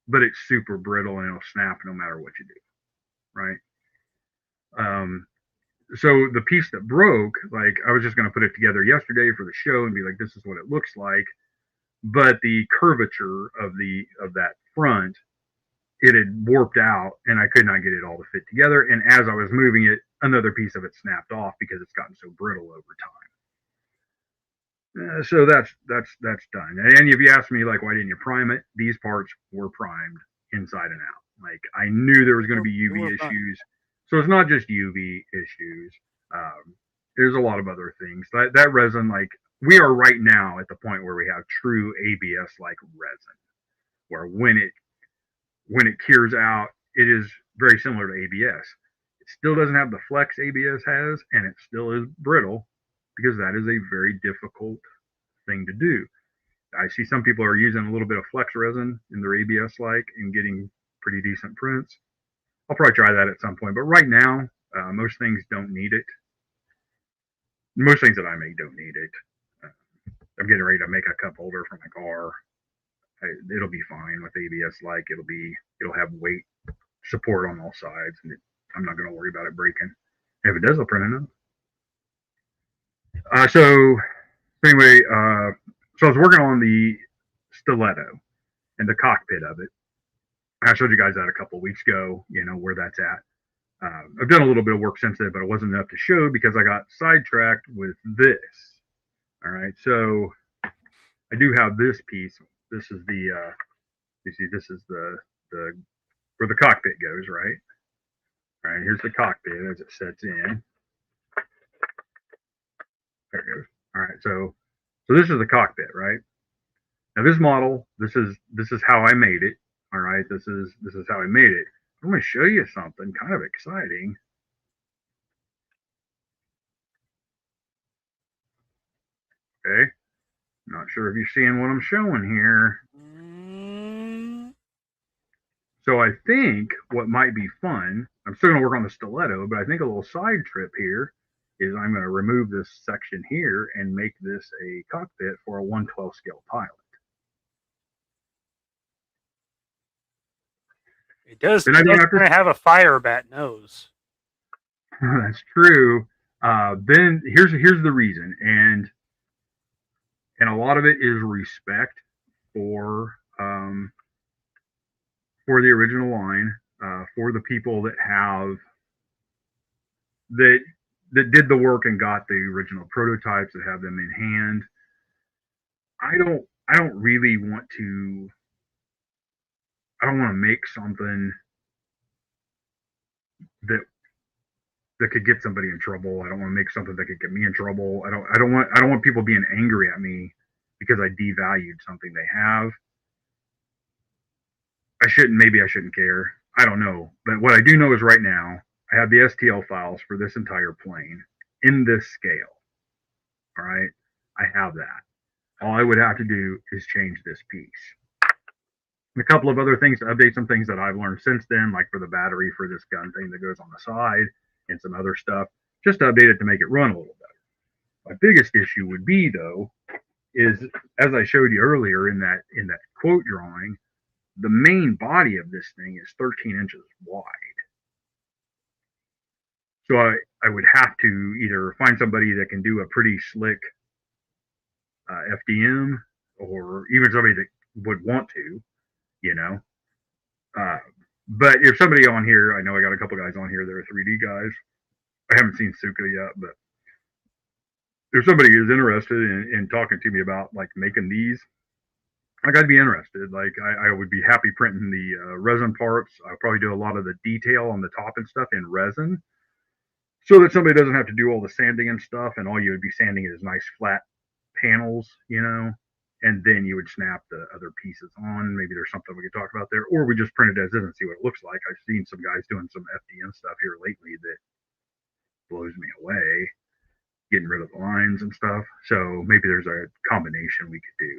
but it's super brittle and it'll snap no matter what you do, right? Um, so the piece that broke, like I was just going to put it together yesterday for the show and be like, this is what it looks like. But the curvature of that front, it had warped out and I could not get it all to fit together. And as I was moving it, another piece of it snapped off because it's gotten so brittle over time. So that's done. And if you ask me like why didn't you prime it, these parts were primed inside and out. Like I knew there was going to be UV issues, so it's not just UV issues. There's a lot of other things. That resin, like we are right now at the point where we have true ABS like resin, where when it cures out, it is very similar to ABS. It still doesn't have the flex ABS has, and it still is brittle because that is a very difficult thing to do. I see some people are using a little bit of flex resin in their ABS like and getting pretty decent prints. I'll probably try that at some point, but right now, most things don't need it. Most things that I make don't need it. I'm getting ready to make a cup holder for my car. It'll be fine with ABS like. It'll have weight support on all sides, and I'm not going to worry about it breaking. If it does, I'll print another. So anyway, so I was working on the stiletto and the cockpit of it. I showed you guys that a couple of weeks ago. Where that's at. I've done a little bit of work since then, but it wasn't enough to show because I got sidetracked with this. All right, so I do have this piece. This is the you see, this is the where the cockpit goes, right? All right, here's the cockpit as it sets in. There it goes. All right, so this is the cockpit, right? Now this model, this is how I made it. All right, this is how I made it. I'm going to show you something kind of exciting. Okay, not sure if you're seeing what I'm showing here. So I think what might be fun, I'm still going to work on the stiletto, but I think a little side trip here is I'm going to remove this section here and make this a cockpit for a 1/12 scale pilot. It does. Then I don't have to have a fire bat nose. That's true. Then here's the reason, and a lot of it is respect for the original line, for the people that did the work and got the original prototypes, that have them in hand. I don't really want to. I don't want to make something that could get somebody in trouble. I don't want to make something that could get me in trouble. I don't want people being angry at me because I devalued something they have. Maybe I shouldn't care. I don't know. But what I do know is right now, I have the STL files for this entire plane in this scale. All right. I have that. All I would have to do is change this piece. And a couple of other things to update some things that I've learned since then, like for the battery for this gun thing that goes on the side and some other stuff, just to update it to make it run a little better. My biggest issue would be, though, is as I showed you earlier in that quote drawing, the main body of this thing is 13 inches wide. So I would have to either find somebody that can do a pretty slick FDM, or even somebody that would want to, you know. But if somebody on here, I know I got a couple guys on here that are 3D guys. I haven't seen Suka yet, but if somebody is interested in talking to me about like making these, I got to be interested. Like I would be happy printing the resin parts. I'll probably do a lot of the detail on the top and stuff in resin, so that somebody doesn't have to do all the sanding and stuff, and all you would be sanding is nice flat panels, you know. And then you would snap the other pieces on. Maybe there's something we could talk about there, or we just print it as is and see what it looks like. I've seen some guys doing some FDM stuff here lately that blows me away, getting rid of the lines and stuff. So maybe there's a combination we could do.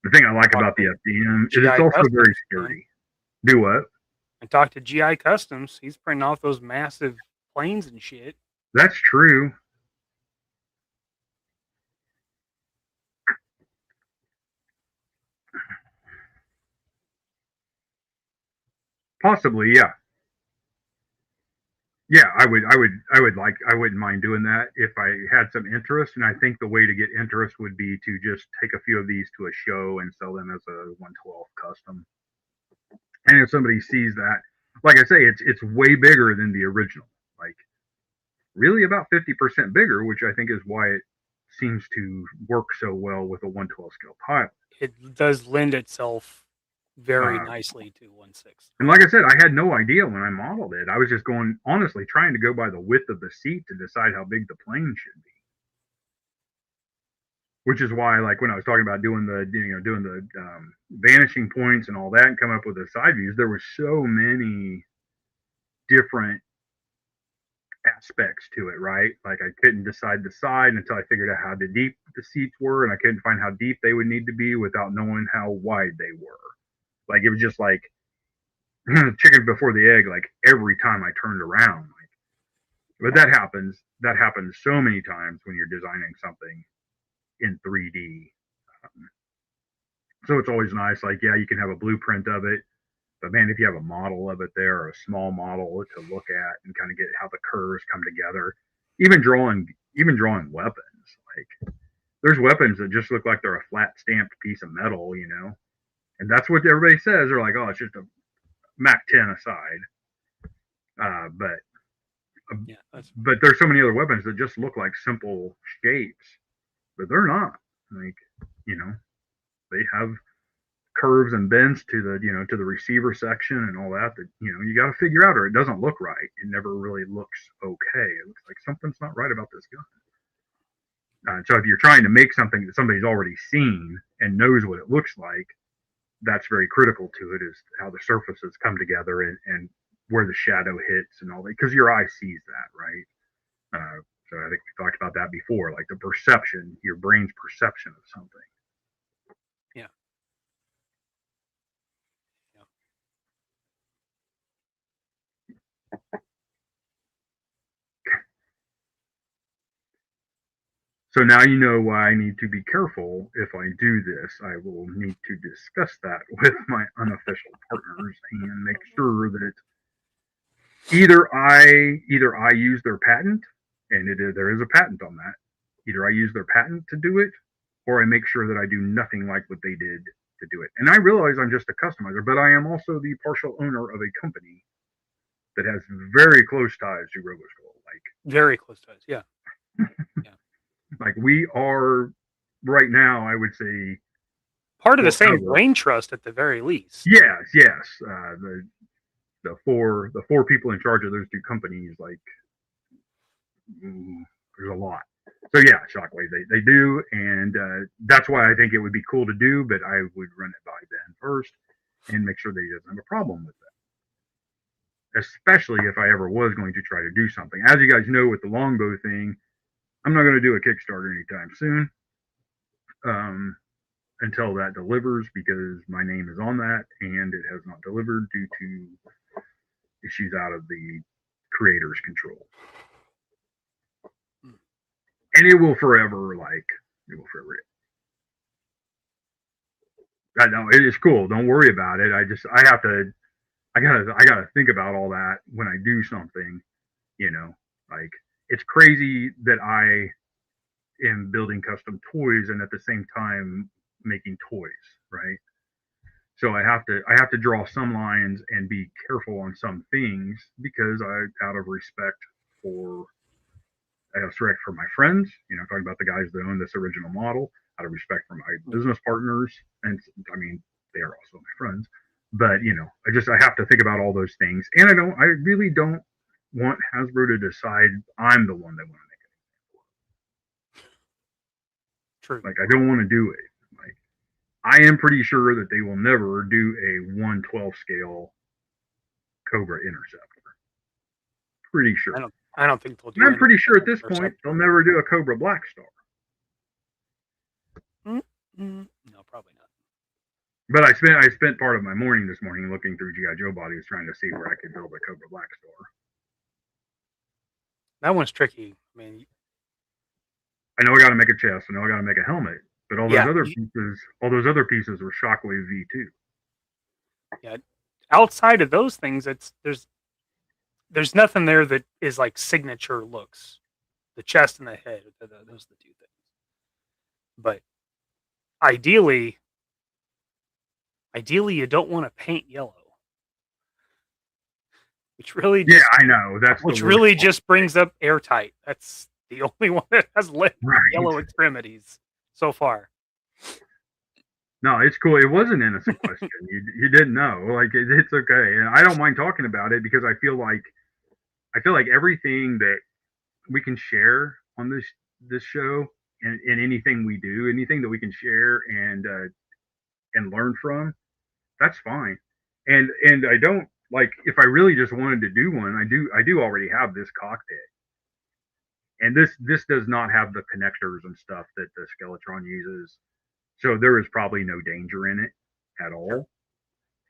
The thing I like about the FDM is it's also very sturdy. Do what? I talked to GI Customs. He's printing off those massive planes and shit. That's true. Possibly, yeah. Yeah, I wouldn't mind doing that if I had some interest. And I think the way to get interest would be to just take a few of these to a show and sell them as a 112 custom. And if somebody sees that, like I say, it's way bigger than the original. Like really about 50% bigger, which I think is why it seems to work so well with a 112 scale pilot. It does lend itself very nicely to 1/6. And like I said, I had no idea when I modeled it. I was just going, honestly, trying to go by the width of the seat to decide how big the plane should be. Which is why, like when I was talking about doing the vanishing points and all that, and come up with the side views, there were so many different aspects to it, right? Like I couldn't decide the side until I figured out how deep the seats were, and I couldn't find how deep they would need to be without knowing how wide they were. Like it was just like chicken before the egg. Like every time I turned around, like, but that happens. That happens so many times when you're designing something in 3D. So it's always nice. Like, yeah, you can have a blueprint of it, but man, if you have a model of it there, or a small model to look at and kind of get how the curves come together, even drawing weapons, like there's weapons that just look like they're a flat stamped piece of metal, you know, and that's what everybody says. They're like, oh, it's just a Mac 10 aside. But there's so many other weapons that just look like simple shapes, but they're not. Like, you know, they have curves and bends to the receiver section and all that you got to figure out, or it doesn't look right. It never really looks okay. It looks like something's not right about this gun. So if you're trying to make something that somebody's already seen and knows what it looks like, that's very critical to it, is how the surfaces come together and where the shadow hits and all that, because your eye sees that, right? So I think we talked about that before, like the perception, your brain's perception of something. Yeah. So now you know why I need to be careful if I do this. I will need to discuss that with my unofficial partners and make sure that either I use their patent, and there is a patent on that. Either I use their patent to do it, or I make sure that I do nothing like what they did to do it. And I realize I'm just a customizer, but I am also the partial owner of a company that has very close ties to RoboSkull. Like very close ties, yeah. Yeah. Like we are right now, I would say, part of the same brain trust at the very least. Yes. The four people in charge of those two companies, like there's a lot. So yeah, Shockwave, they do, and that's why I think it would be cool to do. But I would run it by Ben first and make sure that he doesn't have a problem with that. Especially if I ever was going to try to do something. As you guys know, with the longbow thing, I'm not going to do a Kickstarter anytime soon until that delivers, because my name is on that and it has not delivered due to issues out of the creator's control. And it will forever, I know it is cool. Don't worry about it. I gotta think about all that when I do something, like it's crazy that I am building custom toys and at the same time making toys, right? So I have to draw some lines and be careful on some things because out of respect for respect for my friends, talking about the guys that own this original model, out of respect for my business partners, and I mean they are also my friends. But I have to think about all those things, and I really don't want Hasbro to decide I'm the one that want to make it. True. Like I don't want to do it. Like I am pretty sure that they will never do a 1/12 scale Cobra Interceptor. Pretty sure. I don't think they'll do. And I'm pretty sure at this point they'll never do a Cobra Black Star. No, probably not. But I spent part of my morning this morning looking through GI Joe bodies, trying to see where I could build a Cobra Black Star. That one's tricky. I mean, I know I got to make a chest. I know I got to make a helmet. But all those other pieces were Shockwave V2. Yeah, outside of those things, there's nothing there that is like signature looks. The chest and the head, those are the two things. But ideally, you don't want to paint yellow, which really I know which really just brings up airtight. That's the only one that has yellow extremities so far. No, it's cool. It was an innocent question. You didn't know. Like it's okay, and I don't mind talking about it because I feel like everything that we can share on this show and anything we do, anything that we can share and learn from, that's fine. And I don't like if I really just wanted to do one, I do already have this cockpit. And this does not have the connectors and stuff that the Skeletron uses. So there is probably no danger in it at all.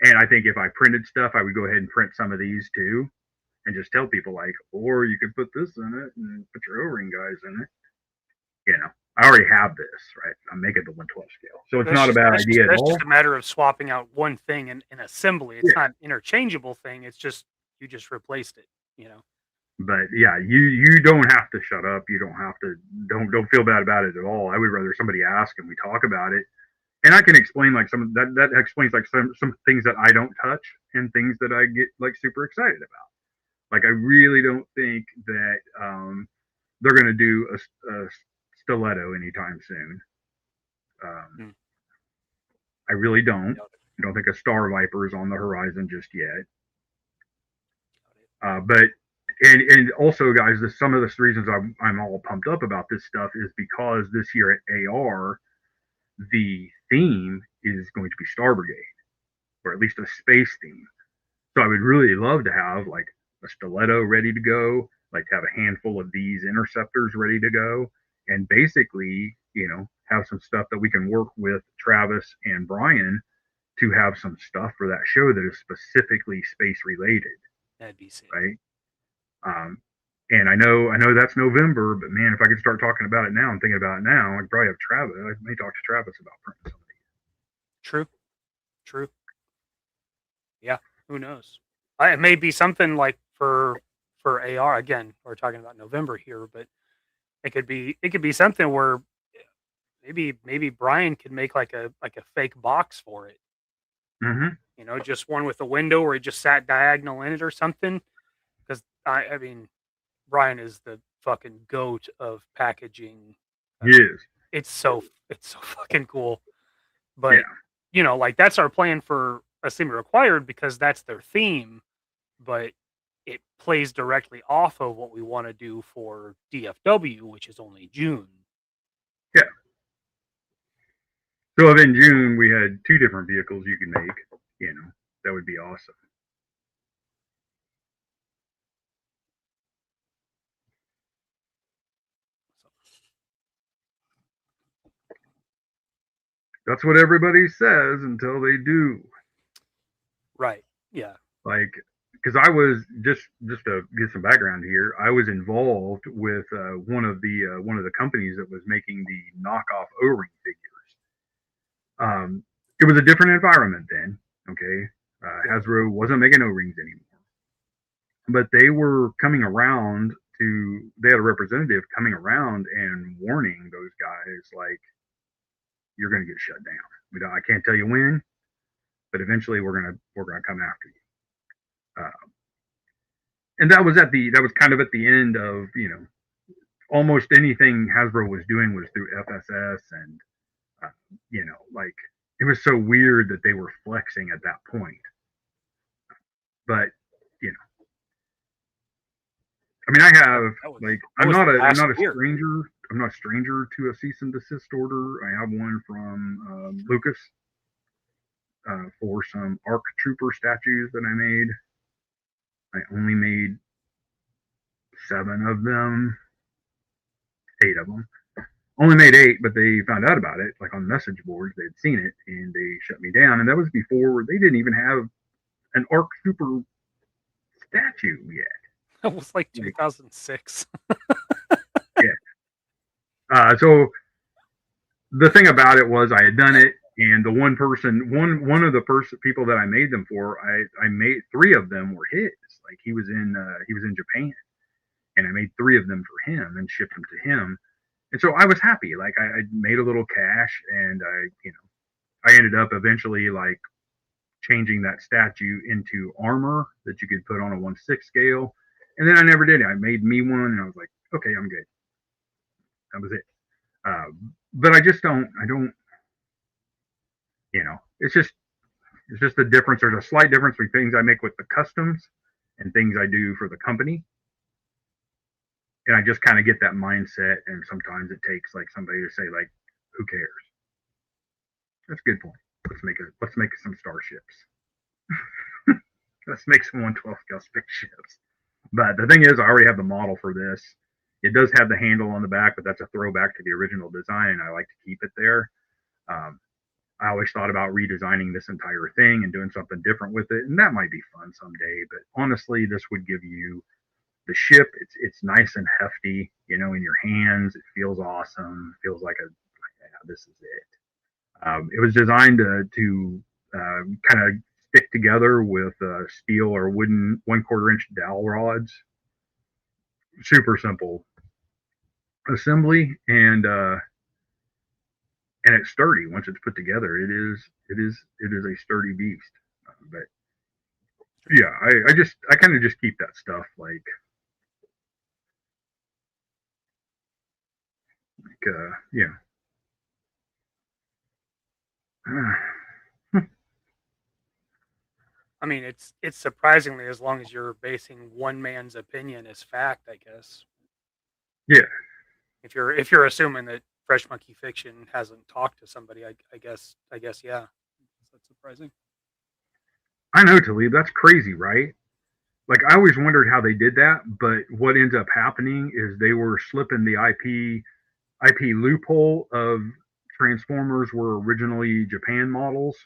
And I think if I printed stuff, I would go ahead and print some of these too. And just tell people like, or you could put this in it and put your O-ring guys in it. I already have this, right? I'm making the 1/12 scale. So it's not a bad idea at all. It's just a matter of swapping out one thing in assembly. It's not an interchangeable thing. It's just, you just replaced it, But yeah, you don't have to shut up. You don't have to, don't feel bad about it at all. I would rather somebody ask and we talk about it. And I can explain like that explains like some things that I don't touch and things that I get like super excited about. Like I really don't think that they're going to do a stiletto anytime soon. I really don't. I don't think a Star Viper is on the horizon just yet. But and also, guys, some of the reasons I'm all pumped up about this stuff is because this year at AR, the theme is going to be Star Brigade, or at least a space theme. So I would really love to have like a stiletto ready to go, like have a handful of these interceptors ready to go, and basically, have some stuff that we can work with Travis and Brian to have some stuff for that show that is specifically space related. That'd be sick. Right. And I know that's November, but man, if I could start talking about it now and thinking about it now, I'd probably have Travis. I may talk to Travis about printing some of these. True. Yeah, who knows? It may be something like for AR again. We're talking about November here, but it could be something where maybe Brian could make like a fake box for it. Mm-hmm. Just one with a window where he just sat diagonal in it or something. Because I mean, Brian is the fucking goat of packaging. He is. It's so fucking cool. But like that's our plan for a semi-required because that's their theme. But it plays directly off of what we want to do for DFW, which is only June. Yeah. So if in June we had 2 different vehicles you can make, that would be awesome. That's what everybody says until they do. Right. Yeah. Like, because I was just to get some background here, I was involved with one of the companies that was making the knockoff O-ring figures. It was a different environment then. Okay, Hasbro wasn't making O-rings anymore, but they were coming around to. They had a representative coming around and warning those guys like, "You're going to get shut down. I can't tell you when, but eventually we're gonna come after you. And that was kind of at the end of, almost anything Hasbro was doing was through FSS, and like, it was so weird that they were flexing at that point. But I mean, I have I'm not a stranger. I'm not a stranger to a cease and desist order. I have one from Lucas for some ARC Trooper statues that I made. I only made 7 of them, 8 of them. Only made 8, but they found out about it, like on message boards. They'd seen it and they shut me down. And that was before they didn't even have an ARC Trooper statue yet. That was like 2006. Yeah. So the thing about it was I had done it, and the one of the people that I made them for, I made 3 of them were his. Like, he was in Japan, and I made 3 of them for him and shipped them to him. And so I was happy. Like, I made a little cash, and I ended up eventually, like, changing that statue into armor that you could put on a 1/6 scale. And then I never did it. I made me one, and I was like, okay, I'm good. That was it. But I don't, it's just the difference. There's a slight difference between things I make with the customs and things I do for the company. And I just kind of get that mindset. And sometimes it takes, like, somebody to say, like, who cares? That's a good point. Let's make some starships. Let's make some 1/12 scale spaceships. But the thing is, I already have the model for this. It does have the handle on the back, but that's a throwback to the original design. I like to keep it there. I always thought about redesigning this entire thing and doing something different with it, and that might be fun someday. But honestly, this would give you the ship. It's nice and hefty, in your hands. It feels awesome. It feels like this is it. It was designed to kind of stick together with steel or wooden 1/4 inch dowel rods. Super simple assembly, and it's sturdy once it's put together. It is a sturdy beast. But yeah, I kind of just keep that stuff like yeah. I mean, it's surprisingly, as long as you're basing one man's opinion as fact, I guess. Yeah. If you're assuming that Fresh Monkey Fiction hasn't talked to somebody, I guess yeah. That's surprising. I know, Talib. That's crazy, right? Like, I always wondered how they did that, but what ends up happening is they were slipping the IP loophole of Transformers were originally Japan models,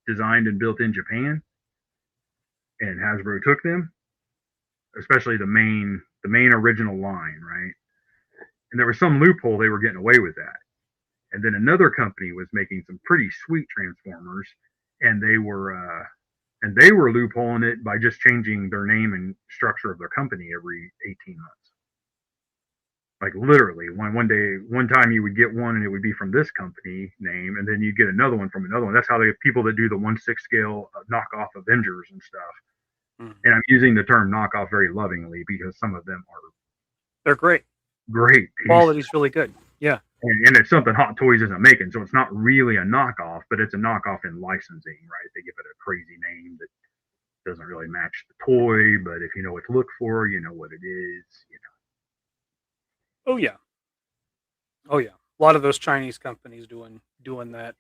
designed and built in Japan, and Hasbro took them, especially the main original line, right? And there was some loophole they were getting away with that. And then another company was making some pretty sweet Transformers, and they were loopholing it by just changing their name and structure of their company every 18 months. Like, literally, one time you would get one and it would be from this company name, and then you'd get another one from another one. That's how the people that do the 1/6 scale knockoff Avengers and stuff. Mm-hmm. And I'm using the term knockoff very lovingly because some of them they're great. Great. Quality's really good. Yeah. And it's something Hot Toys isn't making, so it's not really a knockoff, but it's a knockoff in licensing, right? They give it a crazy name that doesn't really match the toy, but if you know what to look for, you know what it is, Oh yeah. A lot of those Chinese companies doing that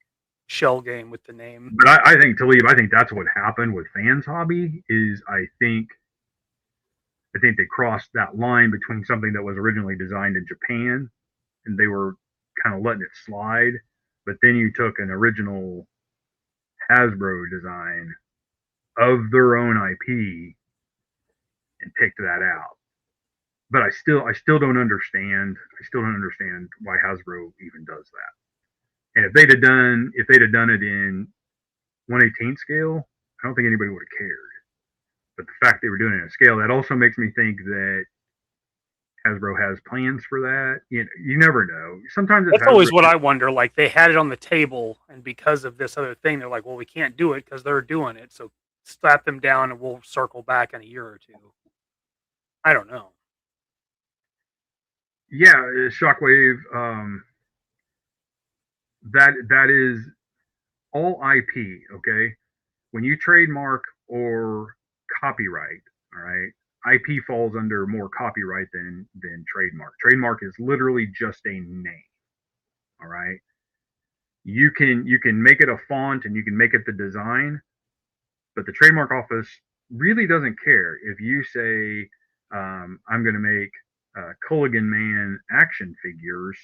shell game with the name. But I think, Talib, that's what happened with Fans Hobby. Is I think they crossed that line between something that was originally designed in Japan, and they were kind of letting it slide. But then you took an original Hasbro design of their own IP and picked that out. But I still don't understand. I still don't understand why Hasbro even does that. And if they'd have done it in 1/18 scale, I don't think anybody would have cared. But the fact they were doing it in a scale, that also makes me think that Hasbro has plans for that. You never know. Sometimes it's That's always Hasbro. what I wonder. Like they had it on the table, and because of this other thing, they're like, "Well, we can't do it because they're doing it. So slap them down, and we'll circle back in a year or two." I don't know. Yeah, Shockwave. That is all IP. Okay, when you trademark or copyright, all right, IP falls under more copyright than trademark. Trademark is literally just a name. All right, you can make it a font and you can make it the design, but the trademark office really doesn't care if you say I'm going to make Culligan Man action figures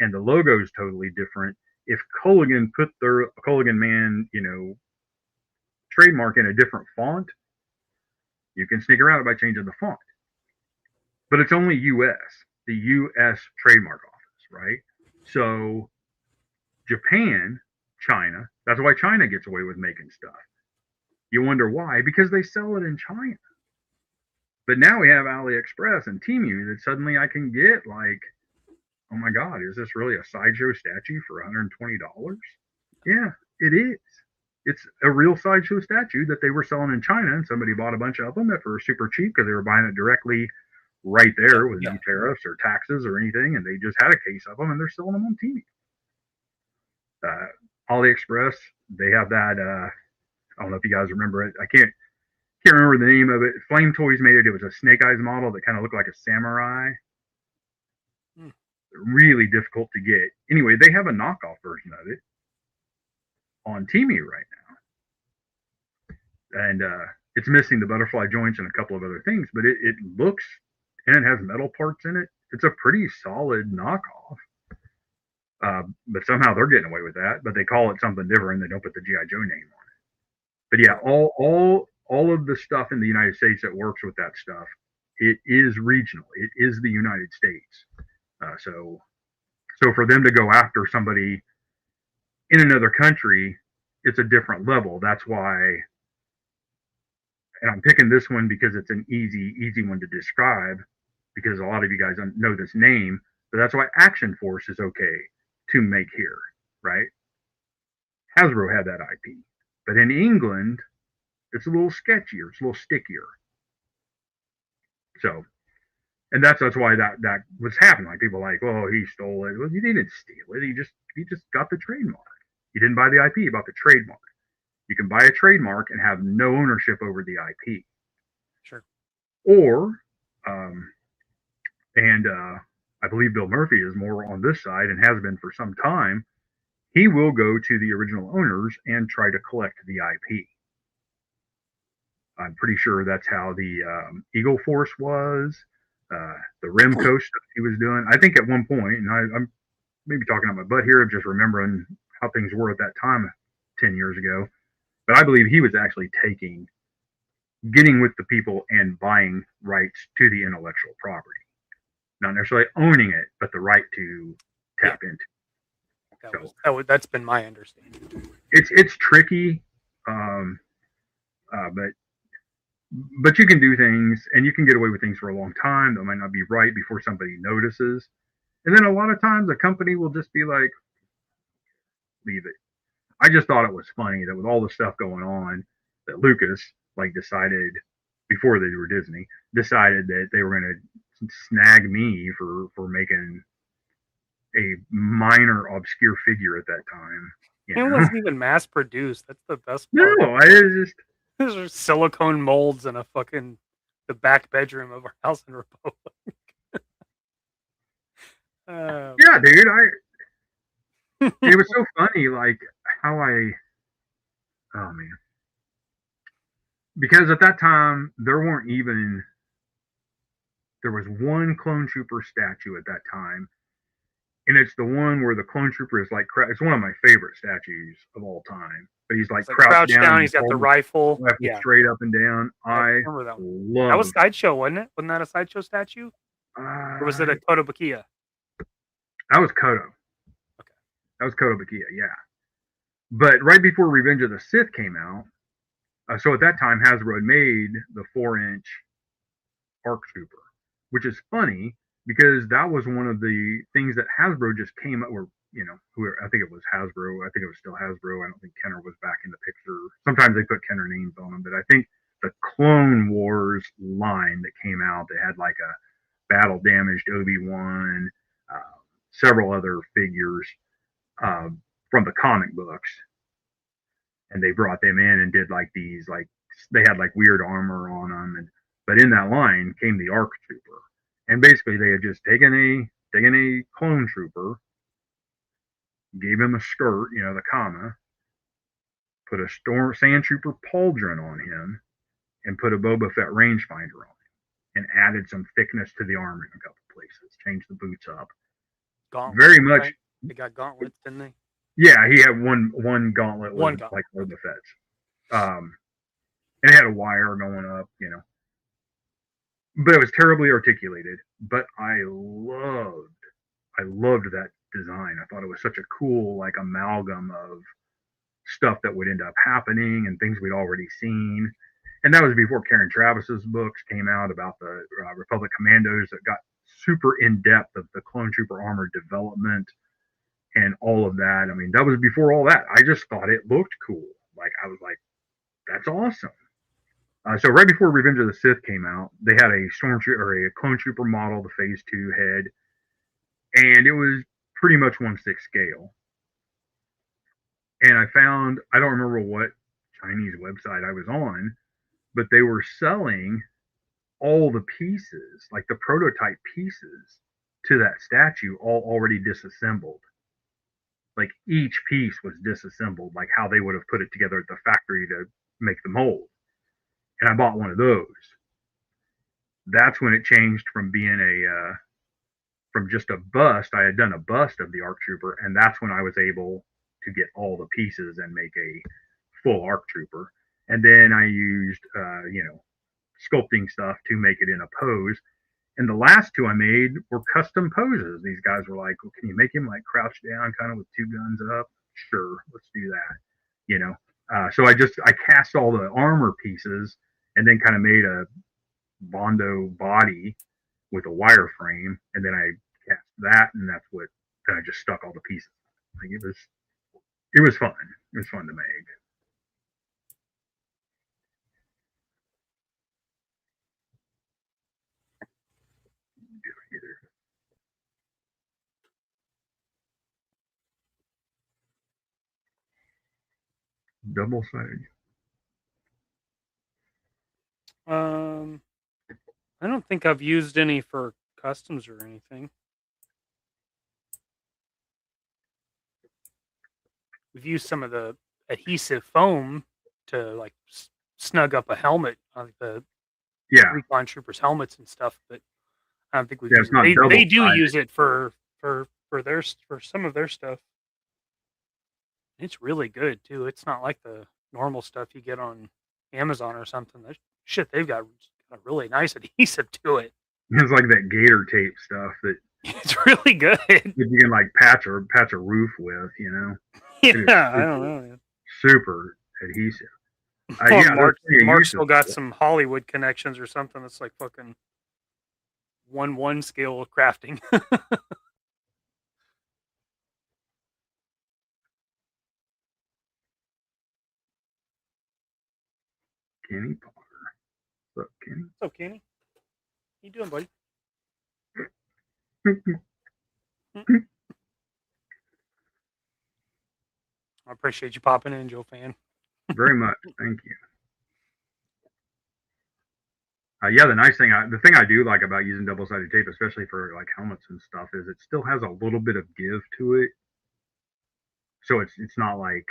and the logo is totally different. If Culligan put their Culligan Man, trademark in a different font, you can sneak around it by changing the font. But it's only U.S., the U.S. trademark office, right? So Japan, China, that's why China gets away with making stuff. You wonder why? Because they sell it in China. But now we have AliExpress and Temu that suddenly I can get like, oh my God, is this really a sideshow statue for $120? Yeah, it is. It's a real sideshow statue that they were selling in China, and somebody bought a bunch of them that were super cheap because they were buying it directly right there with no tariffs or taxes or anything, and they just had a case of them and they're selling them on Temu. AliExpress, they have that. I don't know if you guys remember it. I can't remember the name of it. Flame Toys made it. It was a Snake Eyes model that kind of looked like a samurai. Really difficult to get. Anyway, they have a knockoff version of it on Temu right now, and it's missing the butterfly joints and a couple of other things, but it looks, and it has metal parts in it. It's a pretty solid knockoff. But somehow they're getting away with that. But they call it something different. They don't put the GI Joe name on it. But yeah, all of the stuff in the United States that works with that stuff, it is regional. It is the United States. So for them to go after somebody in another country, it's a different level. That's why, and I'm picking this one because it's an easy one to describe, because a lot of you guys know this name. But that's why Action Force is okay to make here, right? Hasbro had that IP, but in England, it's a little sketchier. It's a little stickier. So, and that's why that was happening. Like people are like, oh, he stole it. Well, he didn't steal it. He just got the trademark. You didn't buy the IP. You bought the trademark. You can buy a trademark and have no ownership over the IP. Sure. Or, I believe Bill Murphy is more on this side and has been for some time. He will go to the original owners and try to collect the IP. I'm pretty sure that's how the Eagle Force was, the Remco stuff he was doing. I think at one point, and I'm maybe talking out my butt here, just remembering how things were at that time 10 years ago, but I believe he was actually getting with the people and buying rights to the intellectual property. Not necessarily owning it, but the right to tap into. That's been my understanding. It's tricky, but you can do things and you can get away with things for a long time that might not be right before somebody notices. And then a lot of times a company will just be like, leave it. I just thought it was funny that with all the stuff going on, that Lucas decided before they were Disney, decided that they were going to snag me for making a minor obscure figure at that time. It wasn't even mass produced. That's the best part. No, those are silicone molds in the back bedroom of our house in Republic. Yeah, dude, it was so funny, how oh man, because at that time there was one clone trooper statue at that time, and it's the one where the clone trooper is it's one of my favorite statues of all time. But he's crouched down. He's got the rifle, straight up and down. I love that was Sideshow, wasn't it? Wasn't that a Sideshow statue? Or was it a Kotobukiya? That was Koto. Okay, that was Kotobukiya, yeah. But right before Revenge of the Sith came out, so at that time Hasbro had made the 4-inch ARC Trooper, which is funny because that was one of the things that Hasbro just came up, or I think it was Hasbro. I think it was still Hasbro. I don't think Kenner was back in the picture. Sometimes they put Kenner names on them, but I think the Clone Wars line that came out, they had like a battle damaged Obi-Wan, several other figures uh, from the comic books, and they brought them in and did like these, like they had like weird armor on them, and but in that line came the ARC Trooper, and basically they had just taken a clone trooper, gave him a skirt, the comma, put a sand trooper pauldron on him, and put a Boba Fett rangefinder on him, and added some thickness to the armor in a couple places, changed the boots up. Gauntlets, Very much. right? They got gauntlets, didn't they? Yeah, he had one gauntlet was like Boba Fett's. And it had a wire going up, But it was terribly articulated. But I loved that design. I thought it was such a cool like amalgam of stuff that would end up happening and things we'd already seen. And that was before Karen Travis's books came out about the Republic Commandos that got super in depth of the clone trooper armor development and all of that. I mean, that was before all that. I just thought it looked cool. Like I was like, that's awesome. So right before Revenge of the Sith came out, they had a stormtrooper or a clone trooper model, the Phase 2 head, and it was pretty much 1/6 scale. And I found, I don't remember what Chinese website I was on, but they were selling all the pieces, like the prototype pieces to that statue, all already disassembled. Like each piece was disassembled, like how they would have put it together at the factory to make the mold. And I bought one of those. That's when it changed from being from just a bust. I had done a bust of the ARC Trooper, and that's when I was able to get all the pieces and make a full ARC Trooper. And then I used, sculpting stuff to make it in a pose. And the last two I made were custom poses. These guys were like, well, can you make him like crouched down kind of with two guns up? Sure, let's do that. So I cast all the armor pieces and then kind of made a Bondo body with a wireframe, and then I cast that, and then I just stuck all the pieces. Like it was fun. It was fun to make. Double sided. I don't think I've used any for customs or anything. We've used some of the adhesive foam to like snug up a helmet on the recon troopers' helmets and stuff, but I don't think we've used it. They do use it for some of their stuff. It's really good too. It's not like the normal stuff you get on Amazon or something. That shit, they've got a really nice adhesive to it. It's like that gator tape stuff that it's really good. That you can like patch a roof with, Yeah, super, I don't know. Super adhesive. Mart still got some Hollywood connections or something that's like fucking 1/1 scale of crafting. Kenny Potter. What's up, Kenny? What's up, Kenny? How you doing, buddy? I appreciate you popping in, Joe fan. Very much. Thank you. The thing I do like about using double-sided tape, especially for like helmets and stuff, is it still has a little bit of give to it. So it's not like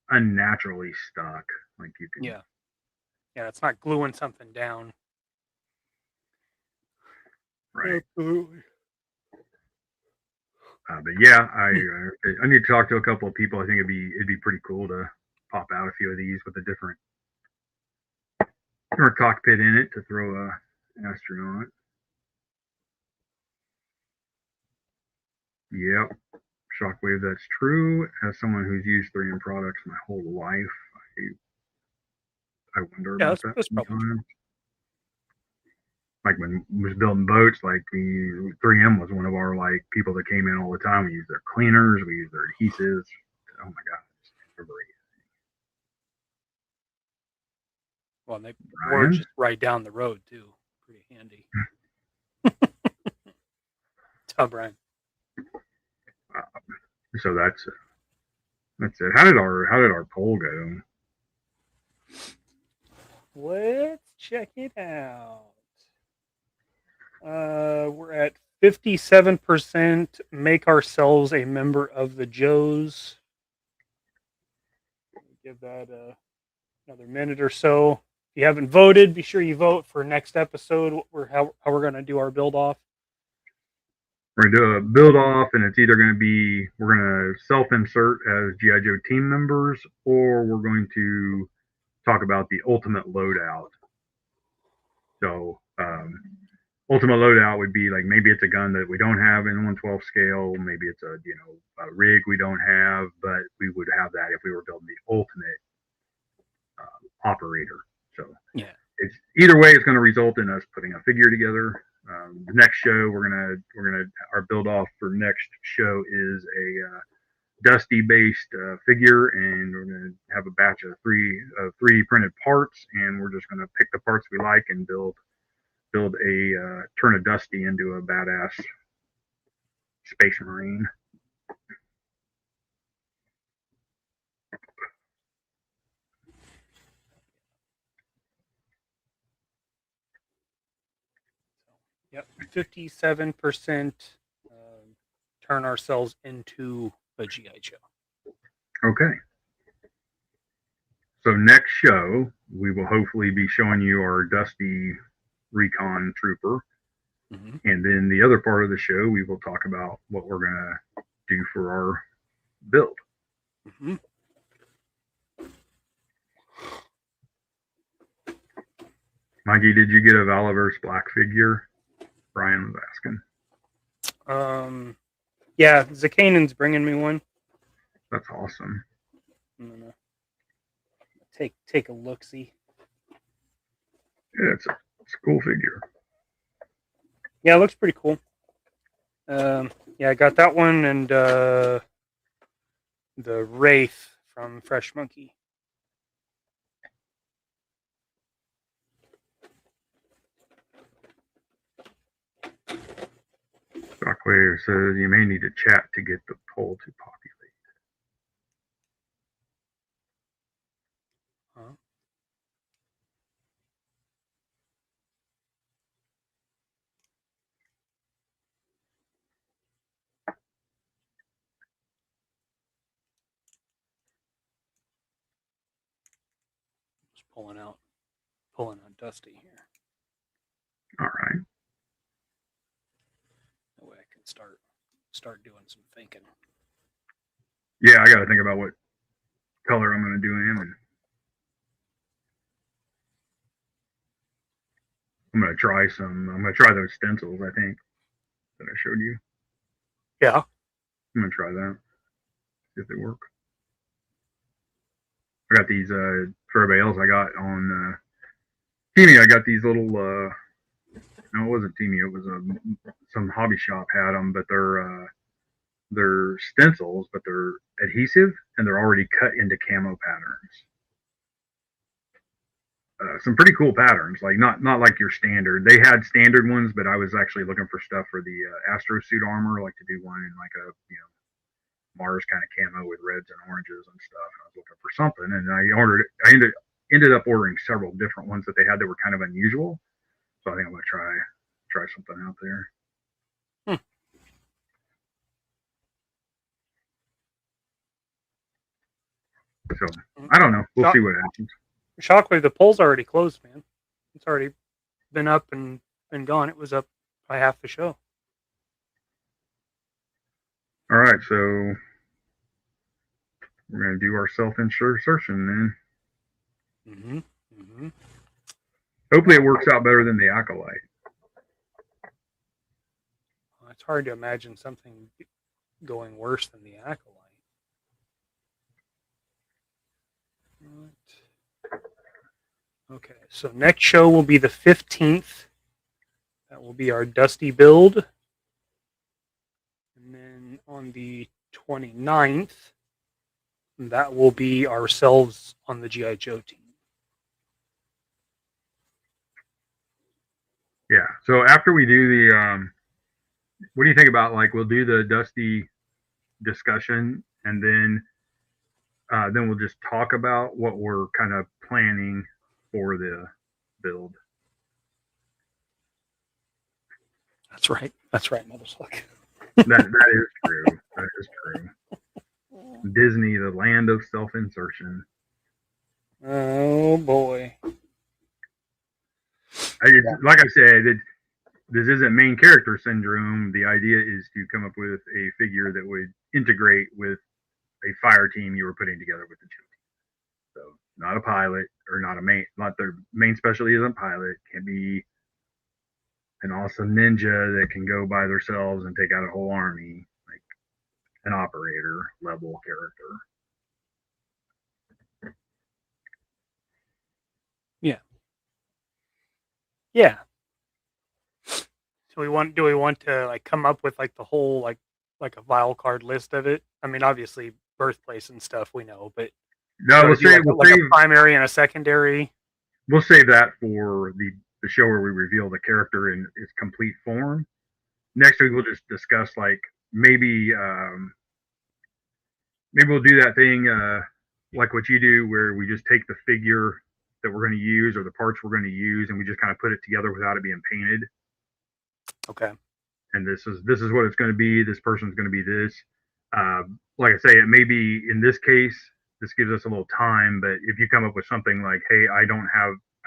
unnaturally stuck. Like you can. Yeah. Yeah, it's not gluing something down. Right. Absolutely. But yeah, I need to talk to a couple of people. I think it'd be pretty cool to pop out a few of these with a different cockpit in it to throw a astronaut. Yep, Shockwave. That's true. As someone who's used 3M products my whole life, I wonder about that sometimes. like when we was building boats, like 3M was one of our like people that came in all the time. We used their cleaners, we used their adhesives. Oh my god, Well, they were Brian? just right down the road too. Pretty handy. Tell Brian. So that's it. How did our poll go? Let's check it out. We're at 57%. Make ourselves a member of the Joes. Give that another minute or so. If you haven't voted, be sure you vote for next episode. How we're going to do our build off. We're gonna do a build off, and it's either gonna be we're gonna self insert as GI Joe team members, or we're going to talk about the ultimate loadout. So ultimate loadout would be like maybe it's a gun that we don't have in 1/12 scale, maybe it's a rig we don't have, but we would have that if we were building the ultimate operator. So yeah, it's either way, it's going to result in us putting a figure together. The next show our build off for next show is a Dusty based figure, and we're going to have a batch of three printed parts, and we're just going to pick the parts we like and build a turn a Dusty into a badass space marine. yep, 57%. Turn ourselves into a GI Joe. Okay. So next show, we will hopefully be showing you our Dusty Recon Trooper. Mm-hmm. And then the other part of the show, we will talk about what we're going to do for our build. Mm-hmm. Mikey, did you get a Valaverse Black figure? Brian was asking. Yeah, Zakanan's bringing me one. That's awesome. I'm gonna take a look see. Yeah, it's a cool figure. Yeah, it looks pretty cool. Yeah, I got that one and the Wraith from Fresh Monkey. Shockwave says you may need to chat to get the poll to populate. Huh? Just pulling out Dusty here. All right. That way I can start doing some thinking. Yeah, I got to think about what color I'm going to do him, and I'm going to try those stencils, I think, that I showed you. Yeah. I'm going to try that, see if they work. I got these, for everybody else, I got on Teamy, I got these little, no, it wasn't Teamy, it was some hobby shop had them, but they're stencils, but they're adhesive, and they're already cut into camo patterns. Some pretty cool patterns, like not like your standard. They had standard ones, but I was actually looking for stuff for the Astro suit armor, like to do one in like a Mars kind of camo with reds and oranges and stuff. And I was looking for something, and I ended up ordering several different ones that they had that were kind of unusual. So I think I'm gonna try something out there. So I don't know. We'll see what happens. Shockwave, the poll's already closed, man. It's already been up and been gone. It was up by half the show. All right, so we're gonna do our self-insertion then. Mm-hmm. Mm-hmm. Hopefully, it works out better than the Acolyte. Well, it's hard to imagine something going worse than the Acolyte. Right. Okay, so next show will be the 15th. That will be our Dusty build. And then on the 29th, that will be ourselves on the G.I. Joe team. Yeah. So after we do the, what do you think about, like, we'll do the Dusty discussion, and then we'll just talk about what we're kind of planning for the build. That's right. That's right, motherfucker. That is true. That is true. Disney, the land of self-insertion. Oh boy. Like I said, this isn't main character syndrome. The idea is to come up with a figure that would integrate with a fire team you were putting together with the two. So not a pilot, or not their main specialty isn't pilot. Can be an awesome ninja that can go by themselves and take out a whole army, like an operator level character. Yeah. Yeah. So do we want to like come up with like the whole like a vile card list of it? I mean, obviously birthplace and stuff we know, but no, we'll save a primary and a secondary. We'll save that for the show where we reveal the character in its complete form. Next week we'll just discuss, like, maybe we'll do that thing like what you do, where we just take the figure that we're going to use or the parts we're going to use, and we just kind of put it together without it being painted. Okay. And this is what it's going to be. This person's going to be this. Like I say, it may be, in this case, this gives us a little time, but if you come up with something like, hey,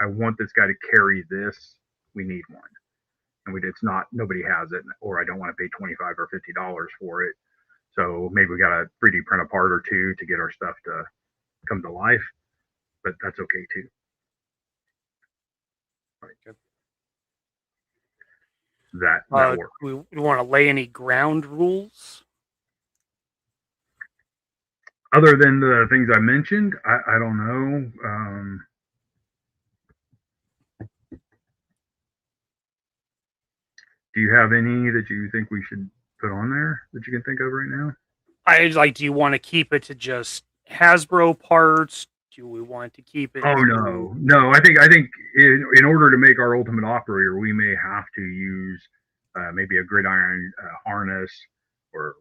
I want this guy to carry this, we need one. And it's not, nobody has it, or I don't want to pay $25 or $50 for it. So maybe we got to 3D print a part or two to get our stuff to come to life, but that's okay too. Very good. That works. We want to lay any ground rules? Other than the things I mentioned, I don't know. Do you have any that you think we should put on there that you can think of right now? Do you want to keep it to just Hasbro parts? Do we want to keep it? Oh, no. I think in order to make our ultimate operator, we may have to use maybe a gridiron harness, or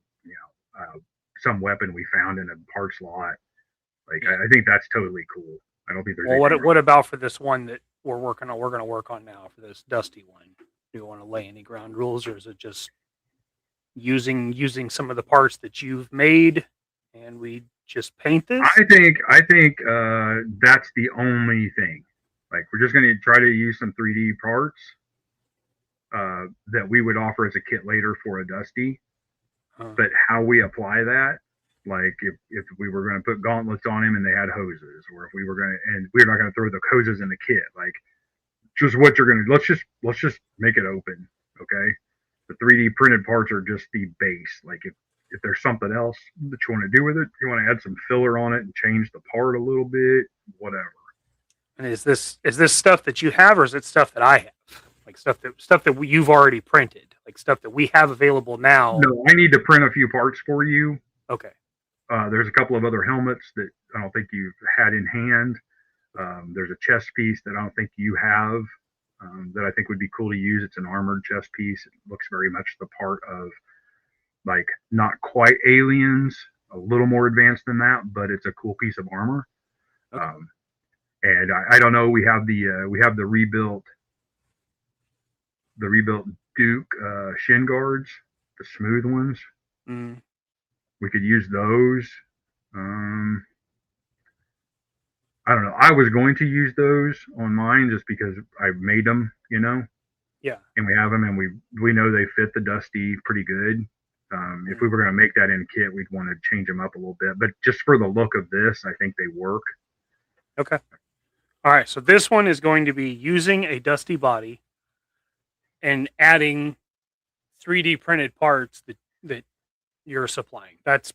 some weapon we found in a parts lot. Like, I think that's totally cool. I don't think there's. Well, what about for this one that we're working on? We're going to work on now for this Dusty one. Do you want to lay any ground rules, or is it just using some of the parts that you've made, and we just paint this? I think that's the only thing. Like, we're just going to try to use some 3D parts that we would offer as a kit later for a Dusty. But how we apply that, like if we were going to put gauntlets on him and they had hoses, or if we were going to, and we're not going to throw the hoses in the kit, like, just what you're going to, let's just make it open. Okay. The 3D printed parts are just the base. Like, if there's something else that you want to do with it, you want to add some filler on it and change the part a little bit, whatever. And is this stuff that you have, or is it stuff that I have? Like stuff that you've already printed, like stuff that we have available now? No, I need to print a few parts for you. Okay. There's a couple of other helmets that I don't think you've had in hand. There's a chest piece that I don't think you have, that I think would be cool to use. It's an armored chest piece. It looks very much the part of, like, not quite aliens, a little more advanced than that, but it's a cool piece of armor. Okay. And I don't know. We have the rebuilt Duke shin guards, the smooth ones. Mm. We could use those. I don't know. I was going to use those on mine just because I made them, Yeah. And we have them, and we know they fit the Dusty pretty good. If we were going to make that in a kit, we'd want to change them up a little bit. But just for the look of this, I think they work. Okay. All right. So this one is going to be using a Dusty body and adding 3D printed parts that you're supplying. That's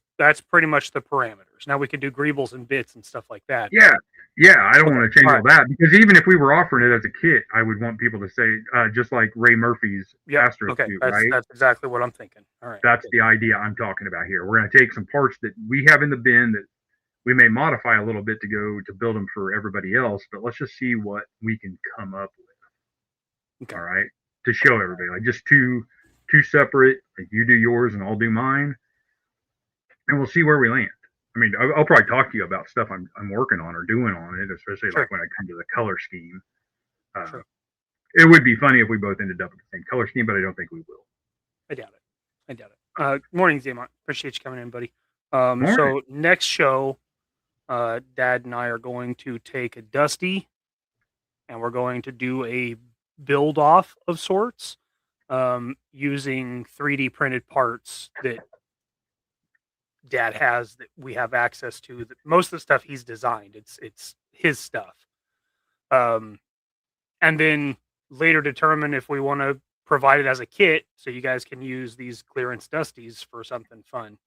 pretty much the parameters. Now we can do greebles and bits and stuff like that. Yeah, yeah. I don't Okay, want to change all all that because even if we were offering it as a kit, I would want people to say, just like Ray Murphy's Yep. Astro Okay. suit, That's right? exactly what I'm thinking. All right. That's Good. the idea I'm talking about here. We're going to take some parts that we have in the bin that we may modify a little bit to go to build them for everybody else, but let's just see what we can come up with. Okay. All right, to show everybody, like just two separate. Like you do yours and I'll do mine, and we'll see where we land. I mean, I'll probably talk to you about stuff I'm working on or doing on it, especially Sure. like when I come to the color scheme. Sure. It would be funny if we both ended up with the same color scheme, but I don't think we will. I doubt it. Morning, Zamont. Appreciate you coming in, buddy. Morning. So next show, Dad and I are going to take a Dusty, and we're going to do a build off of sorts, using 3D printed parts that Dad has that we have access to. That most of the stuff he's designed, it's his stuff. And then later determine if we want to provide it as a kit, so you guys can use these clearance Dusties for something fun.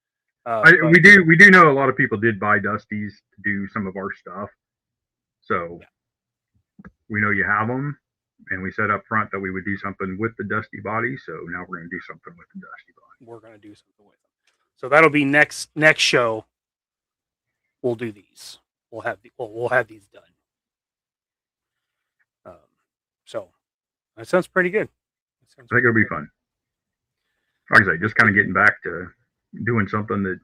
We do know a lot of people did buy Dusties to do some of our stuff, so yeah. We know you have them, and we said up front that we would do something with the Dusty body. So now we're going to do something with the Dusty body. We're going to do something with them. So that'll be next show. We'll do these. We'll have these done. So that sounds pretty good. I think it'll be fun. Like I say, just kind of getting back to doing something that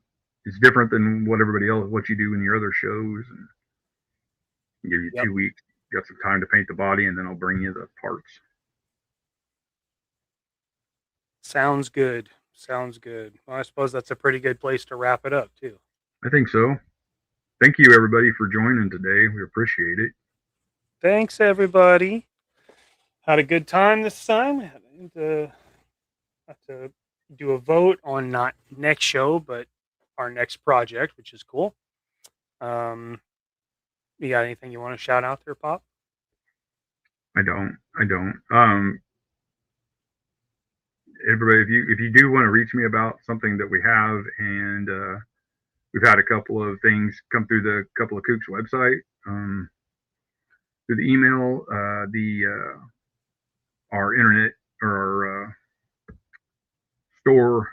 is different than what everybody else, what you do in your other shows, and give you 2 weeks. You got some time to paint the body, and then I'll bring you the parts. Sounds good. Sounds good. Well, I suppose that's a pretty good place to wrap it up, too. I think so. Thank you, everybody, for joining today. We appreciate it. Thanks, everybody. Had a good time this time. Had to do a vote on not next show, but our next project, which is cool. You got anything you want to shout out there, Pop? I don't. Everybody, if you do want to reach me about something that we have, and we've had a couple of things come through the couple of KUK's website, through the email, our internet or our store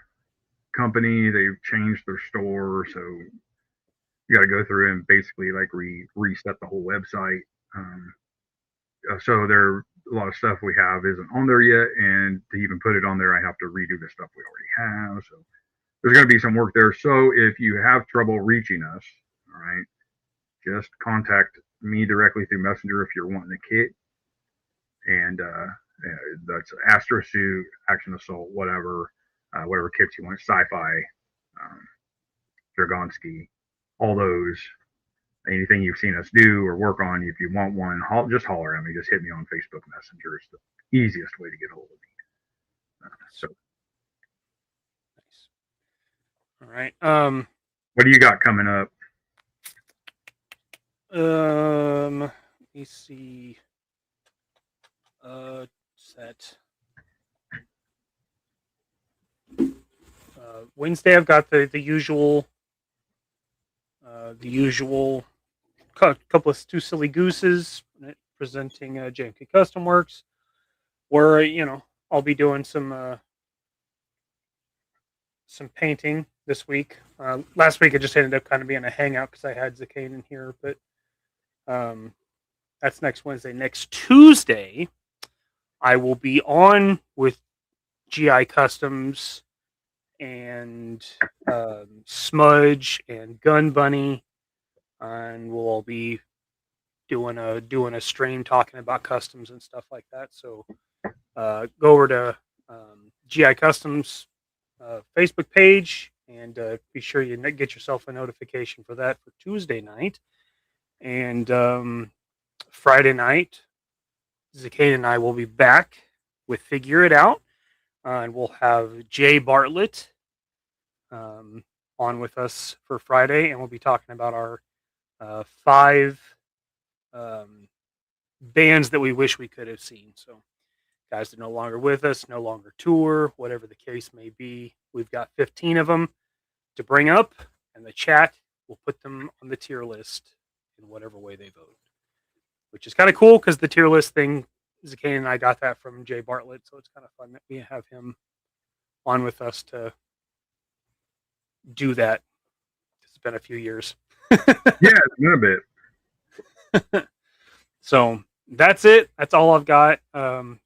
company, they've changed their store, so you got to go through and basically like reset the whole website. So there a lot of stuff we have isn't on there yet, and to even put it on there, I have to redo the stuff we already have. So there's going to be some work there. So if you have trouble reaching us, all right, just contact me directly through Messenger if you're wanting a kit, and that's Astro Suit, Action Assault, whatever kits you want, Sci-Fi, Dragonski, all those. Anything you've seen us do or work on, if you want one, just holler at me. Just hit me on Facebook Messenger. It's the easiest way to get a hold of me. So, nice. All right. What do you got coming up? Let me see. Set. Wednesday, I've got the usual. Couple of two silly gooses presenting JMK Custom Works, where I'll be doing some painting this week. Last week it just ended up kind of being a hangout because I had Zacane in here, but that's next Wednesday. Next Tuesday, I will be on with GI Customs and Smudge and Gun Bunny, and we'll all be doing a stream talking about customs and stuff like that. So go over to GI Customs Facebook page and be sure you get yourself a notification for that for Tuesday night. And Friday night, Zacane and I will be back with Figure It Out, and we'll have Jay Bartlett on with us for Friday, and we'll be talking about our 5 bands that we wish we could have seen. So guys that are no longer with us, no longer tour, whatever the case may be. We've got 15 of them, to bring up, and the chat will put them on the tier list in whatever way they vote, which is kind of cool because the tier list thing, Zakane and I got that from Jay Bartlett, so it's kind of fun that we have him on with us to do that. It's been a few years. Yeah, it's been a bit. So that's it. That's all I've got.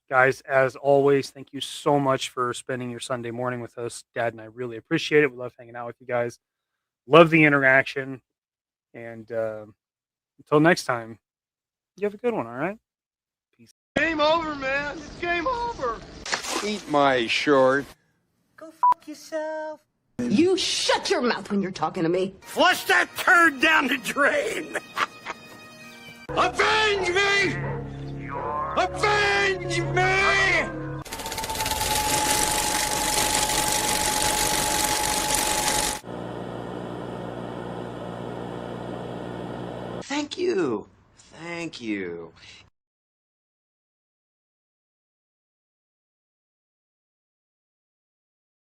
Guys, as always, thank you so much for spending your Sunday morning with us. Dad and I really appreciate it. We love hanging out with you guys. Love the interaction. And until next time, you have a good one, all right? Peace. Game over, man. It's game over. Eat my short. Go fuck yourself. You shut your mouth when you're talking to me. Flush that turd down the drain. Avenge me! Avenge me! Thank you. Thank you.